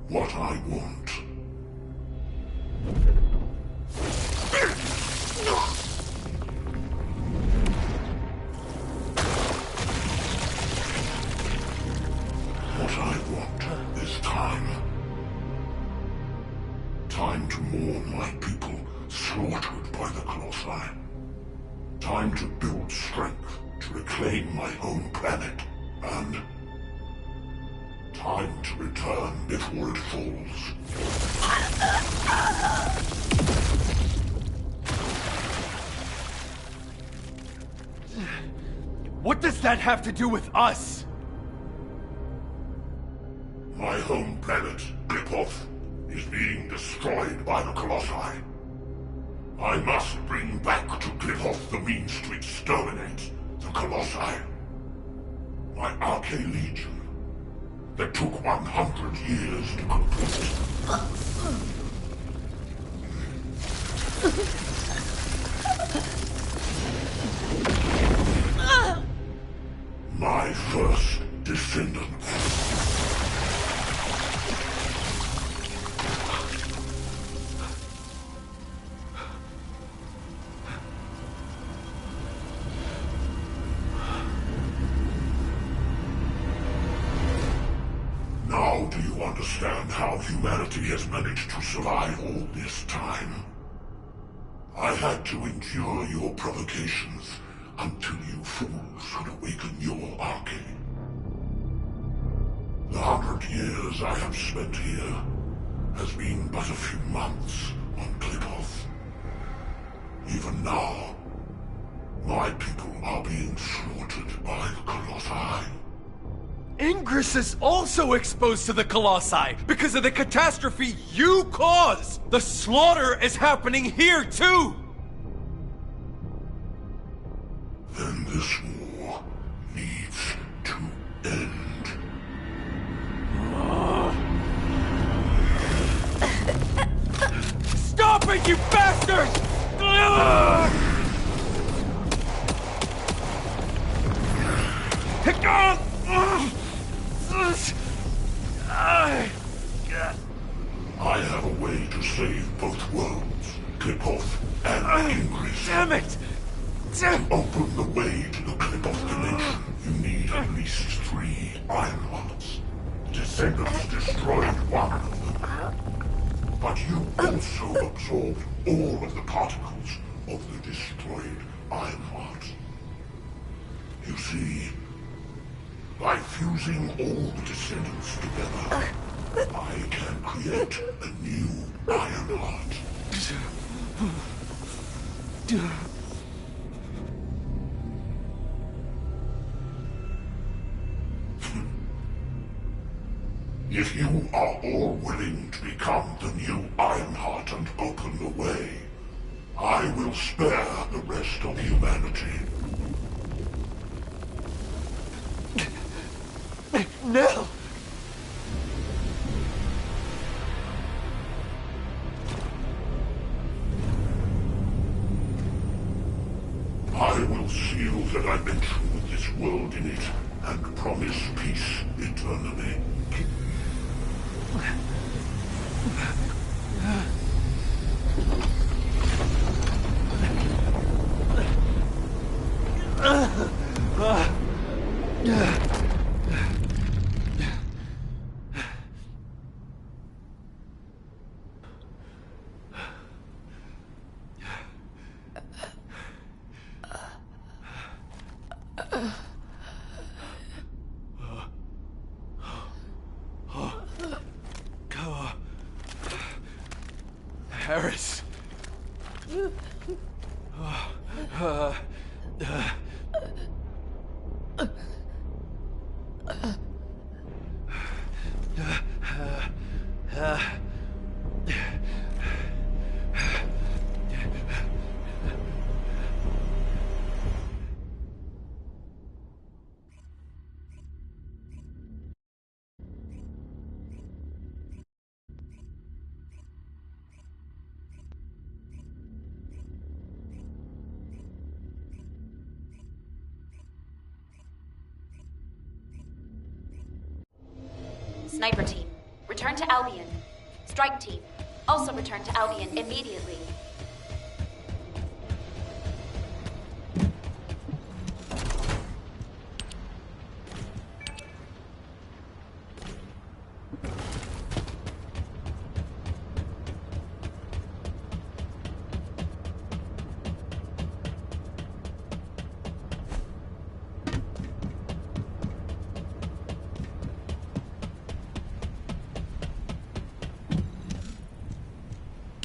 What I want. What I want is time. Time to mourn my people slaughtered by the Colossi. Time to build strength to reclaim my own planet. And time to return before it falls. What does that have to do with us? home planet, Klipov, is being destroyed by the Colossi. I must bring back to Klipov the means to exterminate the Colossi. My Arche Legion, that took 100 years to complete. My first descendant. Now do you understand how humanity has managed to survive all this time? I had to endure your provocations until you fools could awaken your Arche. The 100 years I have spent here has been but a few months on Klipov. Even now, my people are being slaughtered by the Colossi. Ingress is also exposed to the Colossi because of the catastrophe you caused! The slaughter is happening here too! Then this war needs to end. Stop it, you bastard! I have a way to save both worlds, Klipov and Ingress. Damn it! To open the way to the Klipov dimension, you need at least 3 Ironhearts. Descendants destroyed one of them. But you also absorbed all of the particles of the destroyed Ironheart. You see, by fusing all the Descendants together, I can create a new Ironheart. If you are all willing to become the new Ironheart and open the way, I will spare the rest of humanity. Nell! I will seal the dimension with this world in it and promise peace eternally. Harris. Sniper team, return to Albion. Strike team, also return to Albion immediately.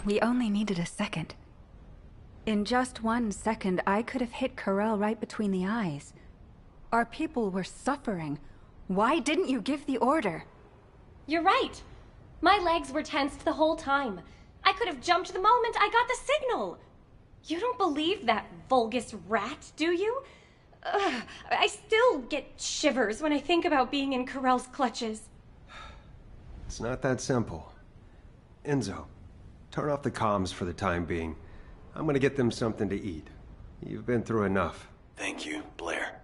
We only needed a second. In just 1 second, I could have hit Karel right between the eyes. Our people were suffering. Why didn't you give the order? You're right. My legs were tensed the whole time. I could have jumped the moment I got the signal. You don't believe that vulgus rat, do you? Ugh, I still get shivers when I think about being in Corell's clutches. It's not that simple. Enzo, turn off the comms for the time being. I'm gonna get them something to eat. You've been through enough. Thank you, Blair.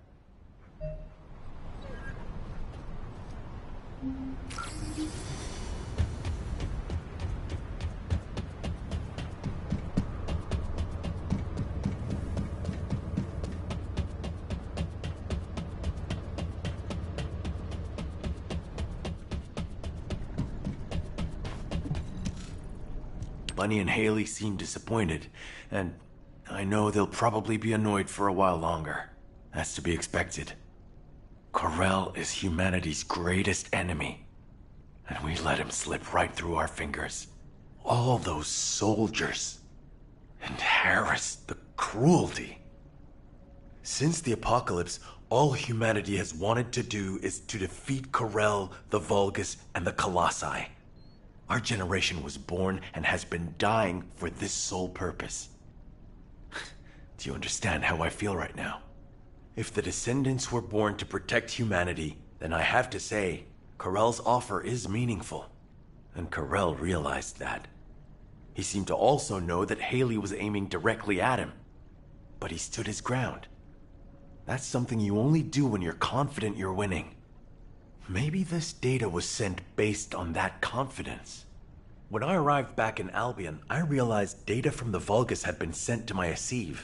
Bunny and Haley seem disappointed, and I know they'll probably be annoyed for a while longer. That's to be expected. Corell is humanity's greatest enemy, and we let him slip right through our fingers. All those soldiers. And Harris, the cruelty. Since the apocalypse, all humanity has wanted to do is to defeat Corell, the Vulgus, and the Colossi. Our generation was born and has been dying for this sole purpose. Do you understand how I feel right now? If the Descendants were born to protect humanity, then I have to say, Corell's offer is meaningful. And Corell realized that. He seemed to also know that Haley was aiming directly at him. But he stood his ground. That's something you only do when you're confident you're winning. Maybe this data was sent based on that confidence. When I arrived back in Albion, I realized data from the Vulgus had been sent to my Asive.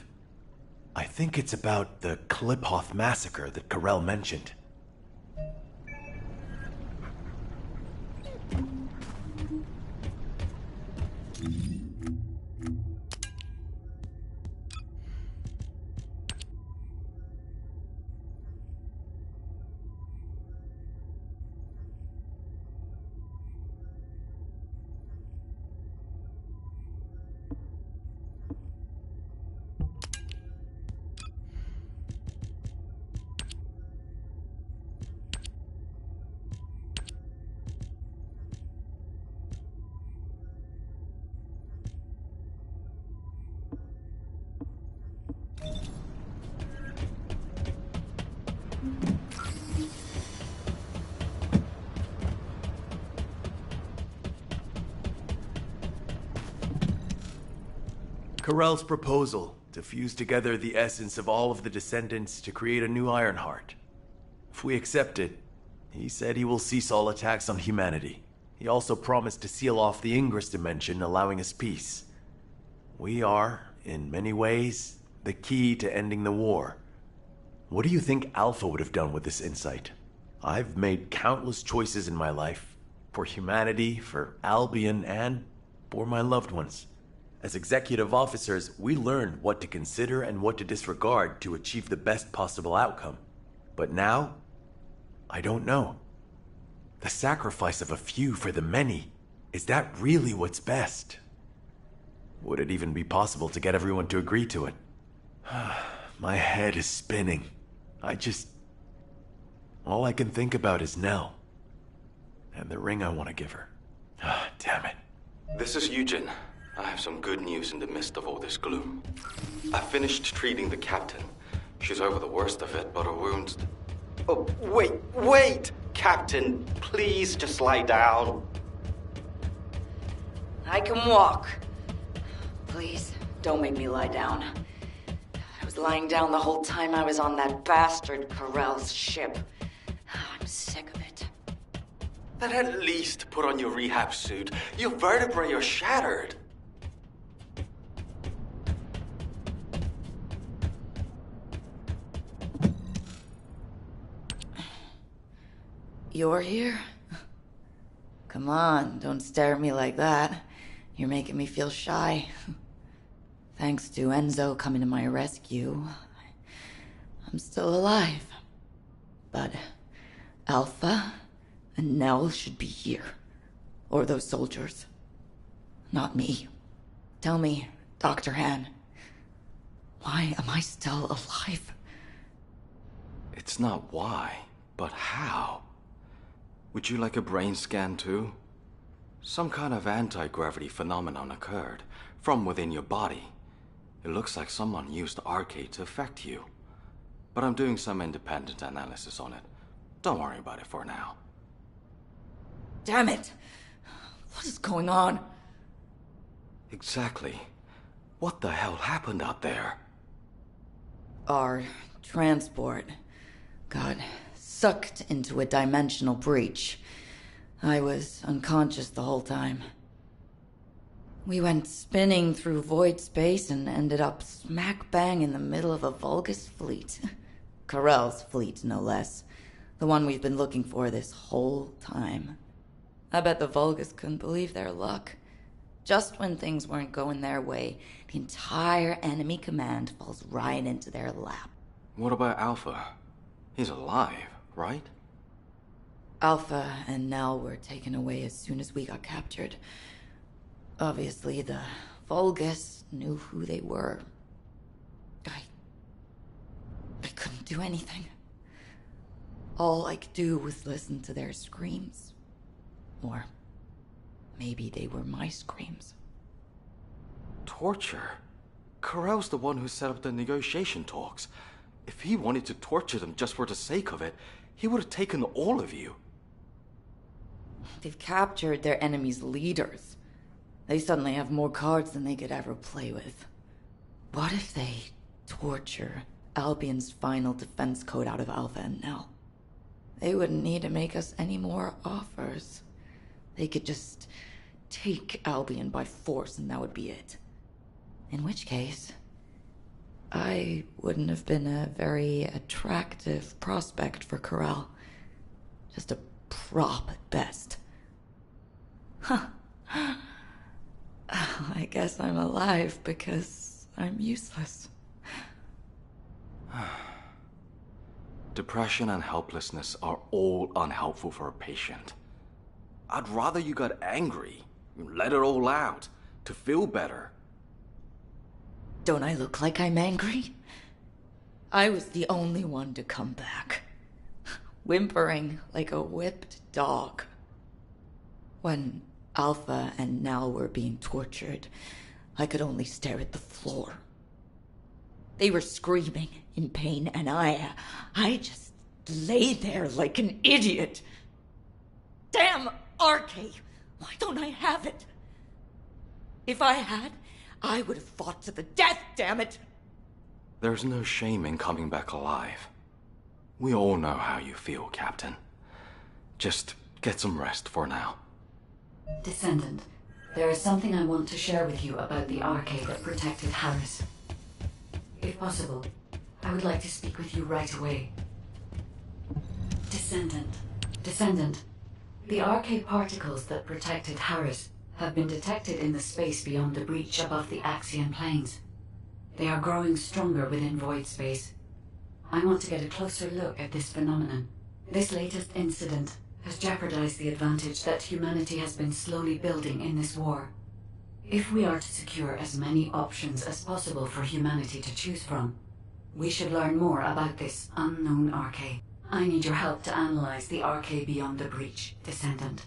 I think it's about the Kliphoth massacre that Corell mentioned. Corell's proposal to fuse together the essence of all of the Descendants to create a new Ironheart. If we accept it, he said he will cease all attacks on humanity. He also promised to seal off the Ingress dimension, allowing us peace. We are, in many ways, the key to ending the war. What do you think Alpha would have done with this insight? I've made countless choices in my life. For humanity, for Albion, and for my loved ones. As executive officers, we learn what to consider and what to disregard to achieve the best possible outcome. But now, I don't know. The sacrifice of a few for the many, is that really what's best? Would it even be possible to get everyone to agree to it? My head is spinning. All I can think about is Nell. And the ring I want to give her. Damn it. This is Eugen. I have some good news in the midst of all this gloom. I finished treating the captain. She's over the worst of it, but her wounds... Oh, wait! Captain, please just lie down. I can walk. Please, don't make me lie down. I was lying down the whole time I was on that bastard Corell's ship. I'm sick of it. Then at least put on your rehab suit. Your vertebrae are shattered. You're here? Come on, don't stare at me like that. You're making me feel shy. Thanks to Enzo coming to my rescue, I'm still alive. But Alpha and Nell should be here. Or those soldiers. Not me. Tell me, Dr. Han, why am I still alive? It's not why, but how. Would you like a brain scan too? Some kind of anti-gravity phenomenon occurred from within your body. It looks like someone used the arcade to affect you. But I'm doing some independent analysis on it. Don't worry about it for now. Damn it! What is going on? Exactly. What the hell happened out there? Our transport got sucked into a dimensional breach. I was unconscious the whole time. We went spinning through void space and ended up smack bang in the middle of a Vulgus fleet. Karel's fleet, no less. The one we've been looking for this whole time. I bet the Vulgus couldn't believe their luck. Just when things weren't going their way, the entire enemy command falls right into their lap. What about Alpha? He's alive, right? Alpha and Nell were taken away as soon as we got captured. Obviously, the Vulgus knew who they were. I couldn't do anything. All I could do was listen to their screams. Or maybe they were my screams. Torture? Karel's the one who set up the negotiation talks. If he wanted to torture them just for the sake of it, he would have taken all of you. They've captured their enemy's leaders. They suddenly have more cards than they could ever play with. What if they torture Albion's final defense code out of Alpha and Nell? They wouldn't need to make us any more offers. They could just take Albion by force and that would be it. In which case, I wouldn't have been a very attractive prospect for Karel. Just a prop at best. Huh. I guess I'm alive because I'm useless. Depression and helplessness are all unhelpful for a patient. I'd rather you got angry, let it all out, to feel better. Don't I look like I'm angry? I was the only one to come back, whimpering like a whipped dog. When Alpha and Nell were being tortured, I could only stare at the floor. They were screaming in pain, and I just lay there like an idiot. Damn Arcade! Why don't I have it? If I had, I would have fought to the death, damn it! There's no shame in coming back alive. We all know how you feel, Captain. Just get some rest for now. Descendant, there is something I want to share with you about the arcade that protected Harris. If possible, I would like to speak with you right away. Descendant, the arcade particles that protected Harris have been detected in the space beyond the breach above the Axian plains. They are growing stronger within void space. I want to get a closer look at this phenomenon. This latest incident has jeopardized the advantage that humanity has been slowly building in this war. If we are to secure as many options as possible for humanity to choose from, we should learn more about this unknown arcade. I need your help to analyze the arcade beyond the breach, Descendant.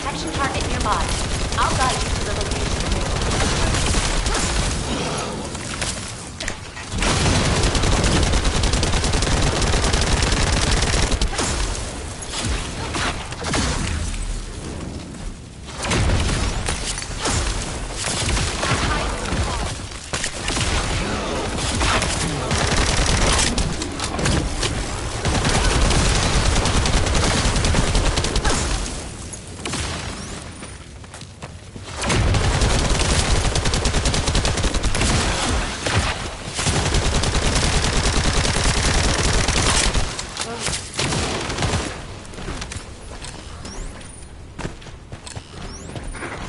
Detection target nearby. I'll guide you to the location.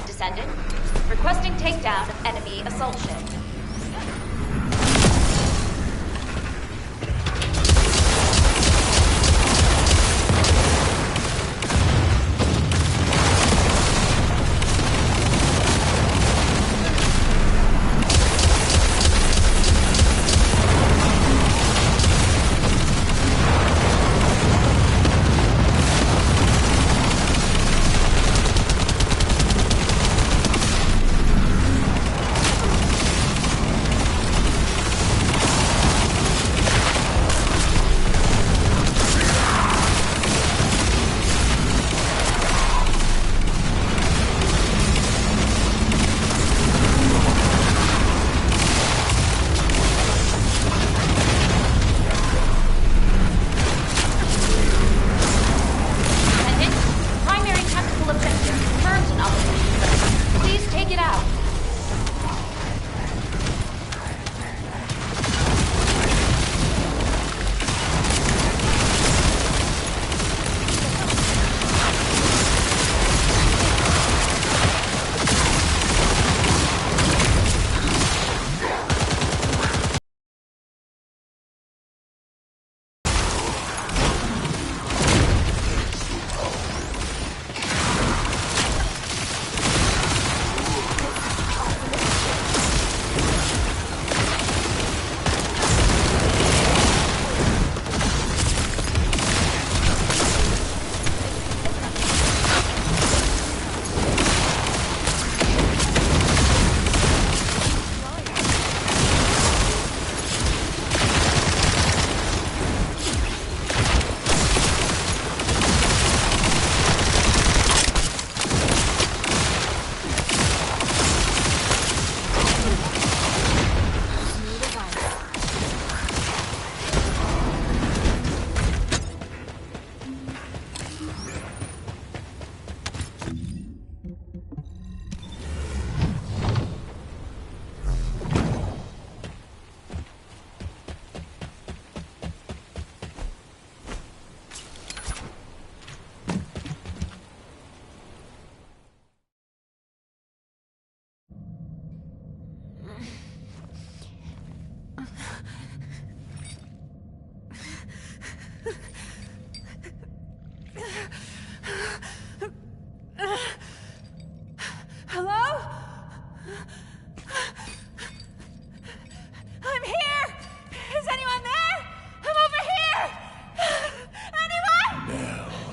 Descendant, requesting takedown of enemy assault ship.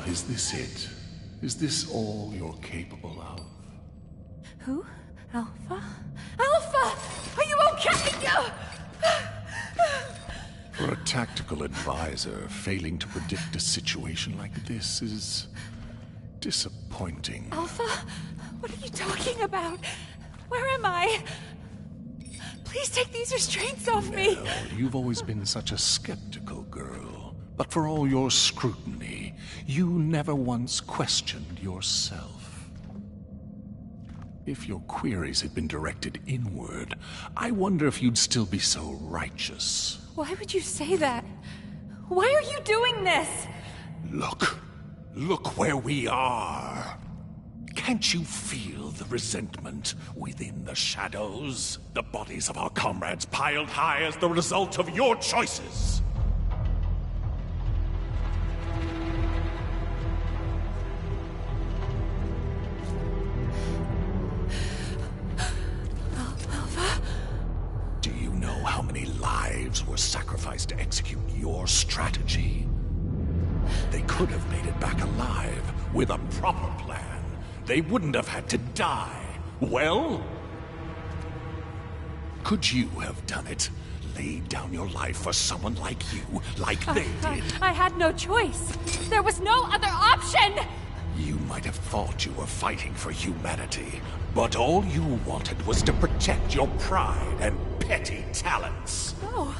Is this it? Is this all you're capable of? Who? Alpha? Alpha! Are you okay? For a tactical advisor, failing to predict a situation like this is disappointing. Alpha? What are you talking about? Where am I? Please take these restraints off me. Nell, you've always been such a skeptical girl. But for all your scrutiny, you never once questioned yourself. If your queries had been directed inward, I wonder if you'd still be so righteous. Why would you say that? Why are you doing this? Look where we are. Can't you feel the resentment within the shadows? The bodies of our comrades piled high as the result of your choices. were sacrificed to execute your strategy. They could have made it back alive with a proper plan. They wouldn't have had to die. Well, could you have done it? Laid down your life for someone like you, like they did? I had no choice. There was no other option! You might have thought you were fighting for humanity, but all you wanted was to protect your pride and petty talents. No,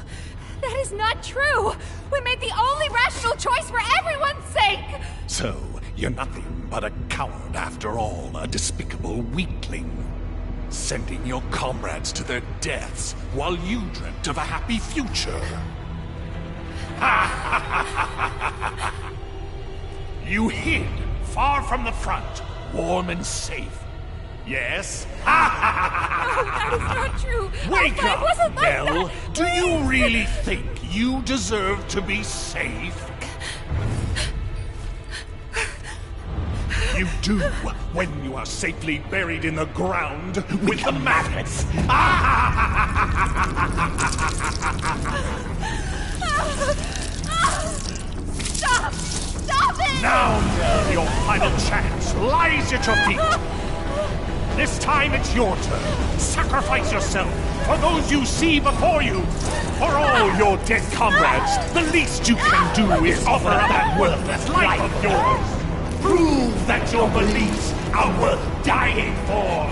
that is not true! We made the only rational choice for everyone's sake! So, you're nothing but a coward after all, a despicable weakling. Sending your comrades to their deaths while you dreamt of a happy future. You hid far from the front, warm and safe. Yes? No, that is not true! Wake It wasn't up, like Nell! that. Do you really think you deserve to be safe? You do when you are safely buried in the ground with the maggots. Stop! Stop it! Now, your final chance lies at your feet. This time it's your turn. Sacrifice yourself for those you see before you. For all your dead comrades, the least you can do is offer up that worthless life of yours. Prove that your beliefs are worth dying for!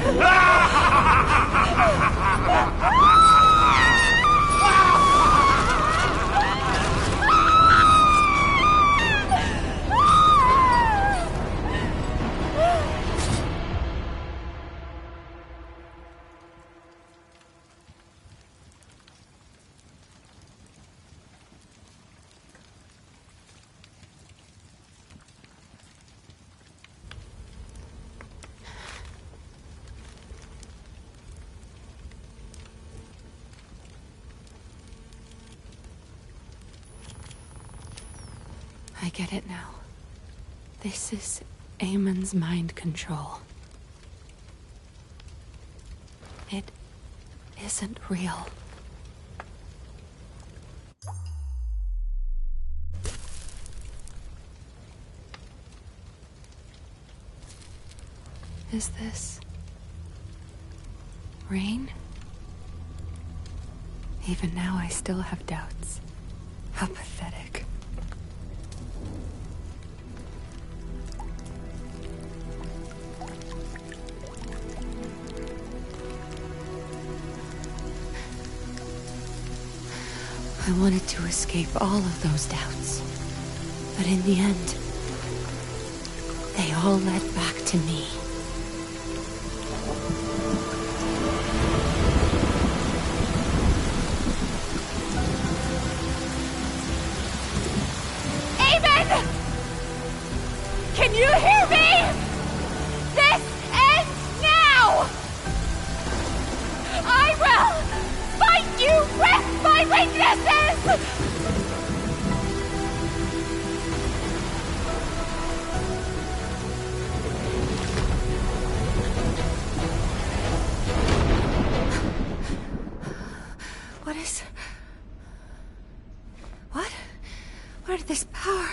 I get it now. This is Amon's mind control. It isn't real. Is this rain? Even now, I still have doubts. How pathetic. I wanted to escape all of those doubts. But in the end, they all led back to me. Amon! Can you hear me? This ends now! I will fight you with my weaknesses! What is... What? Where did this power...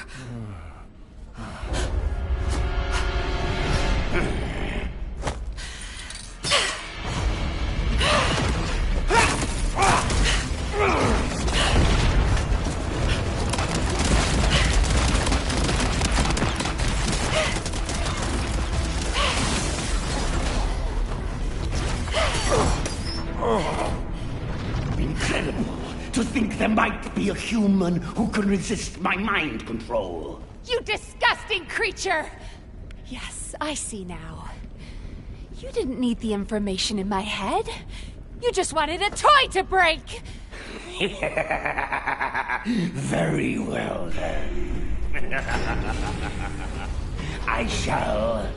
Incredible to think there might be a human who can resist my mind control. You disgusting creature! Yes, I see now. You didn't need the information in my head. You just wanted a toy to break! Very well, then. I shall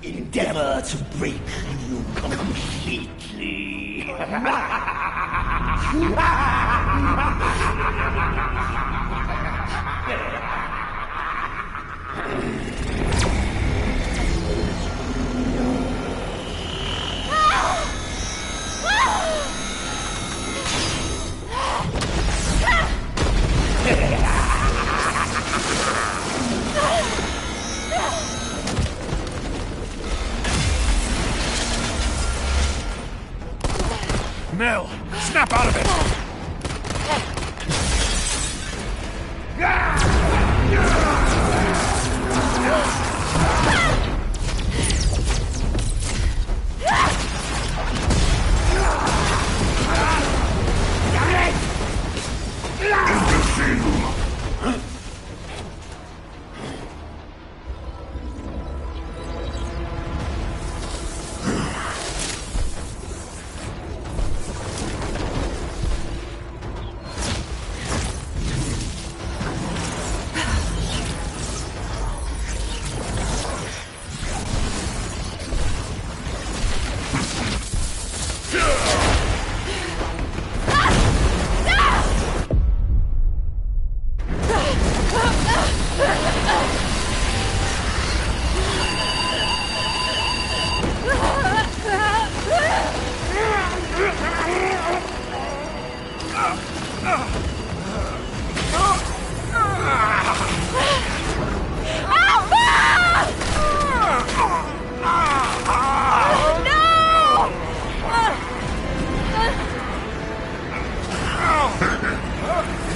endeavor to break you completely. Nell, snap out of it!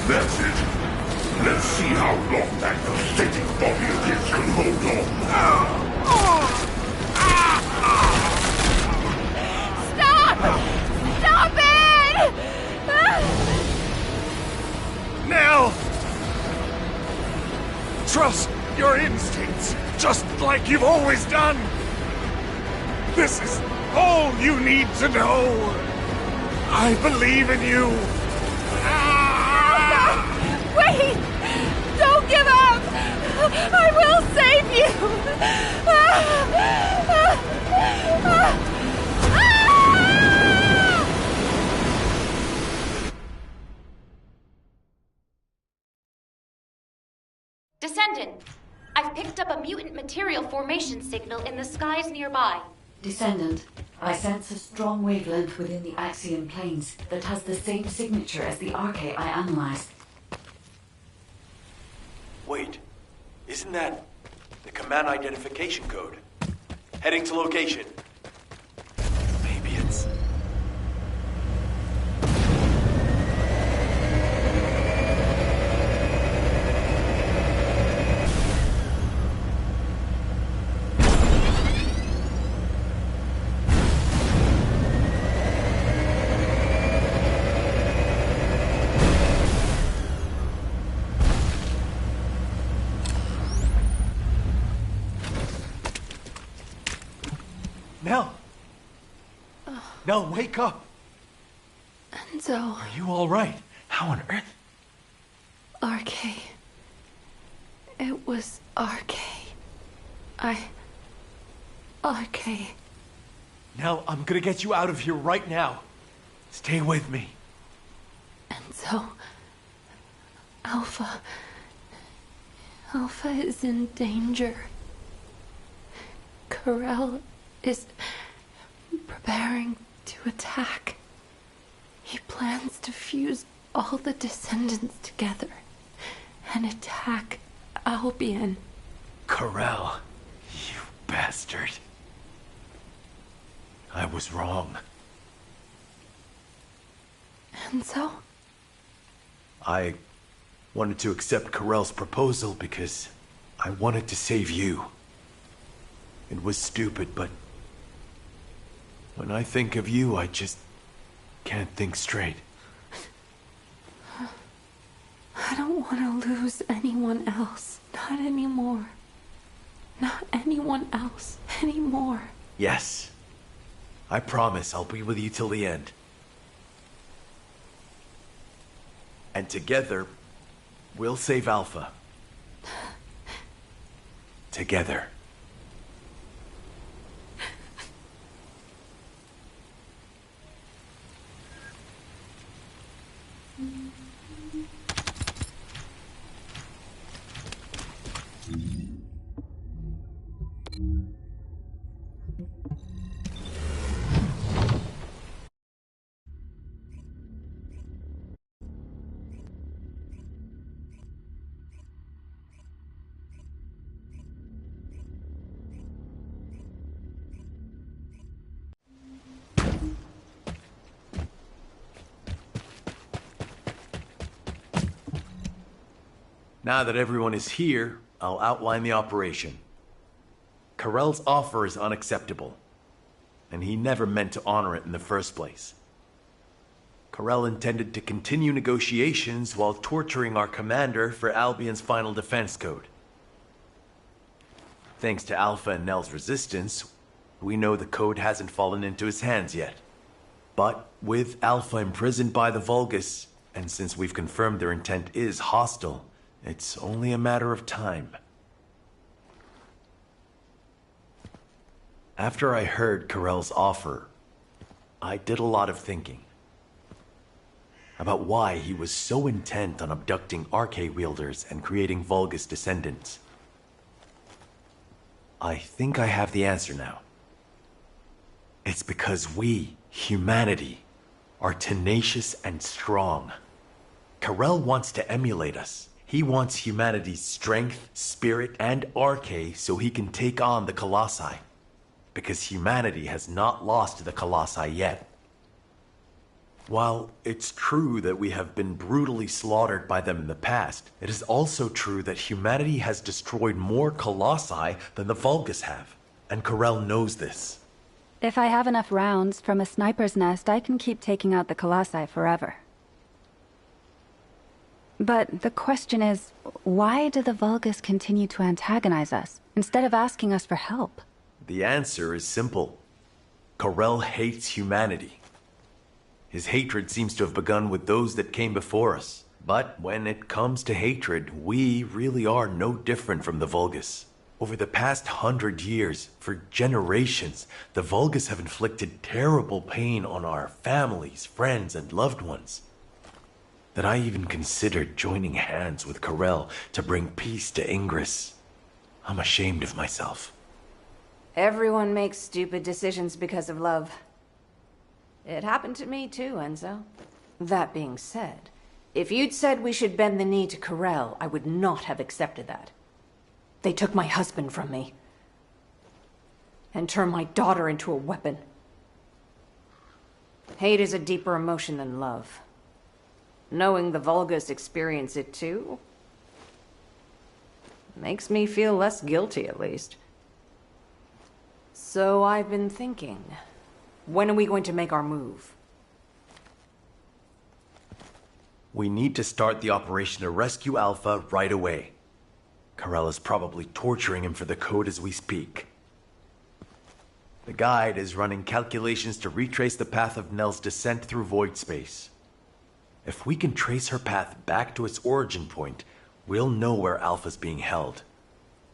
That's it. Let's see how long that pathetic body of his can hold on. Stop! Stop it! Nell! Trust your instincts, just like you've always done. This is all you need to know. I believe in you. Wait! Don't give up! I will save you! Descendant, I've picked up a mutant material formation signal in the skies nearby. Descendant, I sense a strong wavelength within the Axion planes that has the same signature as the arche I analyzed. Wait, isn't that the command identification code? Heading to location. Maybe it's... Nell! Nell, wake up! Enzo. Are you alright? How on earth? Arche. It was Arche. Arche. Nell, I'm gonna get you out of here right now. Stay with me. Enzo. Alpha. Alpha is in danger. Corell is preparing to attack. He plans to fuse all the Descendants together and attack Albion. Corell, you bastard. I was wrong. Enzo? I wanted to accept Corell's proposal because I wanted to save you. It was stupid, but when I think of you, I just can't think straight. I don't want to lose anyone else. Not anymore. Not anyone else anymore. Yes. I promise I'll be with you till the end. And together, we'll save Alpha. Together. Now that everyone is here, I'll outline the operation. Karel's offer is unacceptable, and he never meant to honor it in the first place. Karel intended to continue negotiations while torturing our commander for Albion's final defense code. Thanks to Alpha and Nell's resistance, we know the code hasn't fallen into his hands yet. But with Alpha imprisoned by the Vulgus, and since we've confirmed their intent is hostile, it's only a matter of time. After I heard Karel's offer, I did a lot of thinking about why he was so intent on abducting Arche wielders and creating Vulgus descendants. I think I have the answer now. It's because we, humanity, are tenacious and strong. Karel wants to emulate us. He wants humanity's strength, spirit, and Arche so he can take on the Colossi. Because humanity has not lost to the Colossi yet. While it's true that we have been brutally slaughtered by them in the past, it is also true that humanity has destroyed more Colossi than the Vulgus have. And Karel knows this. If I have enough rounds from a sniper's nest, I can keep taking out the Colossi forever. But the question is, why do the Vulgus continue to antagonize us, instead of asking us for help? The answer is simple. Karel hates humanity. His hatred seems to have begun with those that came before us. But when it comes to hatred, we really are no different from the Vulgus. Over the past 100 years, for generations, the Vulgus have inflicted terrible pain on our families, friends, and loved ones. That I even considered joining hands with Karel to bring peace to Ingress. I'm ashamed of myself. Everyone makes stupid decisions because of love. It happened to me too, Enzo. That being said, if you'd said we should bend the knee to Karel, I would not have accepted that. They took my husband from me. And turned my daughter into a weapon. Hate is a deeper emotion than love. Knowing the Vulgus experience it too makes me feel less guilty, at least. So I've been thinking, when are we going to make our move? We need to start the operation to rescue Alpha right away. Karel is probably torturing him for the code as we speak. The guide is running calculations to retrace the path of Nell's descent through void space. If we can trace her path back to its origin point, we'll know where Alpha's being held.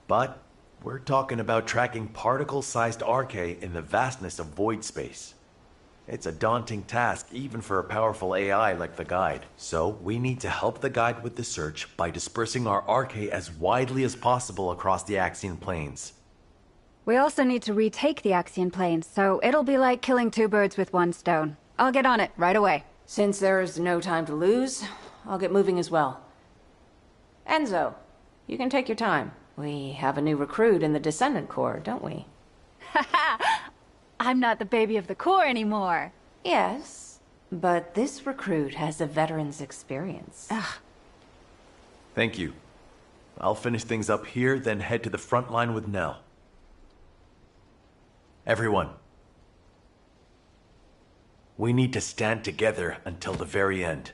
But we're talking about tracking particle-sized Arche in the vastness of void space. It's a daunting task even for a powerful AI like the guide. So we need to help the guide with the search by dispersing our Arche as widely as possible across the Axian plains. We also need to retake the Axian plains, so it'll be like killing two birds with one stone. I'll get on it right away. Since there's no time to lose, I'll get moving as well. Enzo, you can take your time. We have a new recruit in the Descendant Corps, don't we? I'm not the baby of the Corps anymore. Yes, but this recruit has a veteran's experience. Thank you. I'll finish things up here, then head to the front line with Nell. Everyone. We need to stand together until the very end.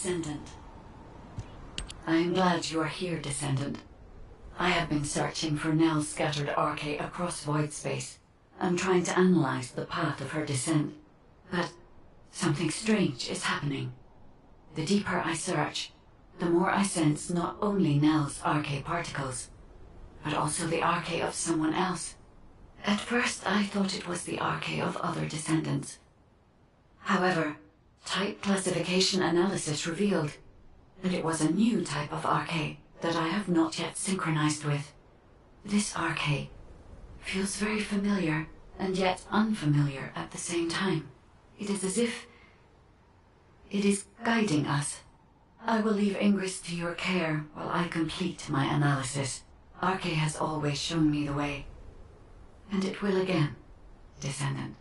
Descendant. I am glad you are here, Descendant. I have been searching for Nell's scattered archae across void space. I'm trying to analyze the path of her descent. But something strange is happening. The deeper I search, the more I sense not only Nell's archae particles, but also the archae of someone else. At first I thought it was the archae of other descendants. However, type classification analysis revealed that it was a new type of archae that I have not yet synchronized with. This archae feels very familiar and yet unfamiliar at the same time. It is as if it is guiding us. I will leave Ingress to your care while I complete my analysis. Archae has always shown me the way, and it will again, Descendant.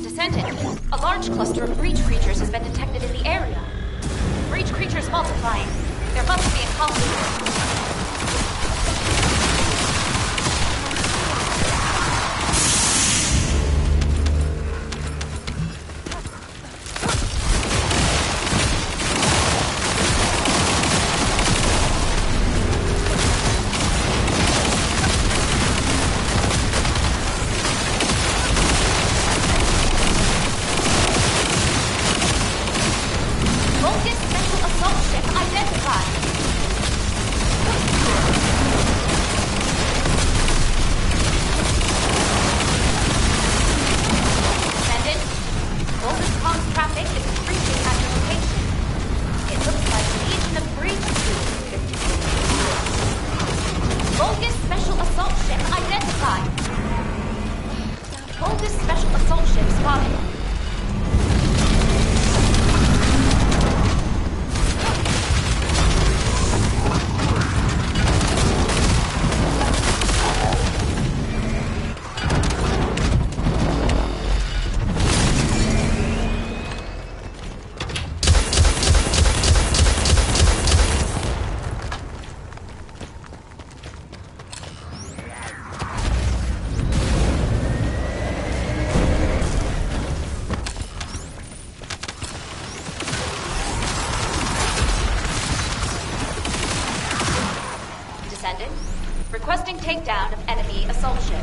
Descendant, a large cluster of breach creatures has been detected in the area. Breach creatures multiplying. There must be a colony. Focus special assault ship identified. Requesting takedown of enemy assault ship.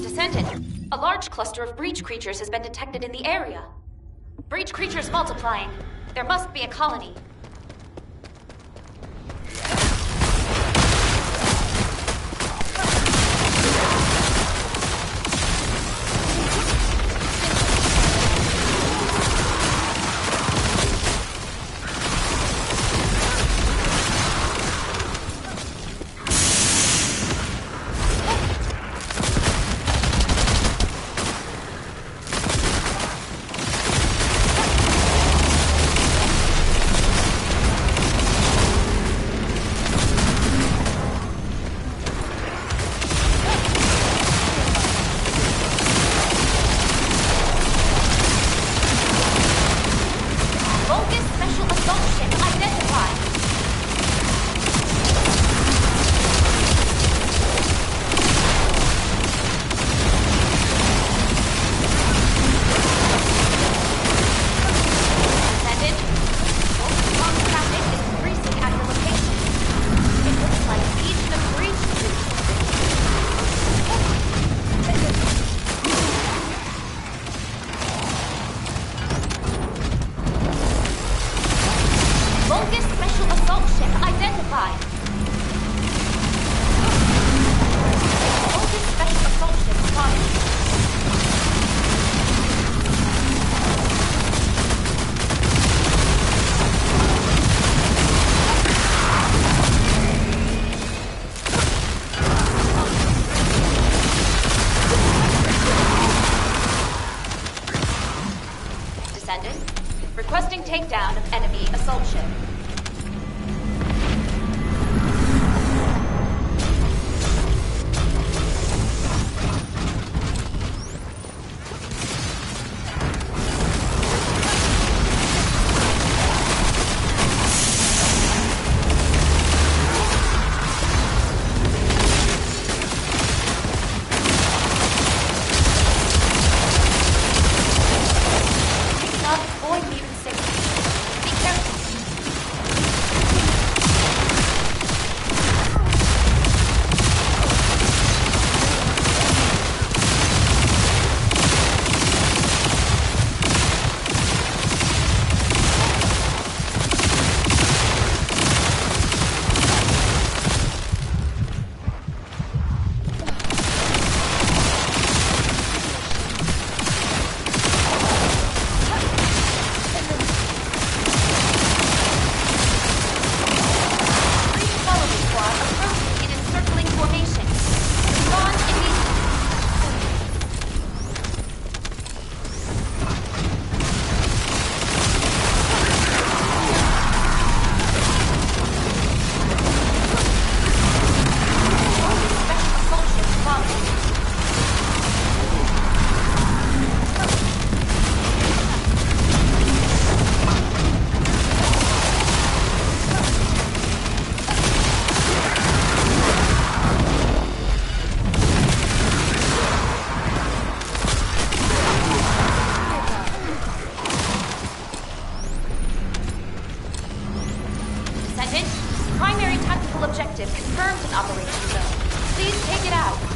Descendant, a large cluster of breach creatures has been detected in the area. Breach creatures multiplying. There must be a colony. Bogus special assault ship identified. takedown of enemy assault ship. Descendant, primary tactical objective confirmed in Operation Zone. Please take it out.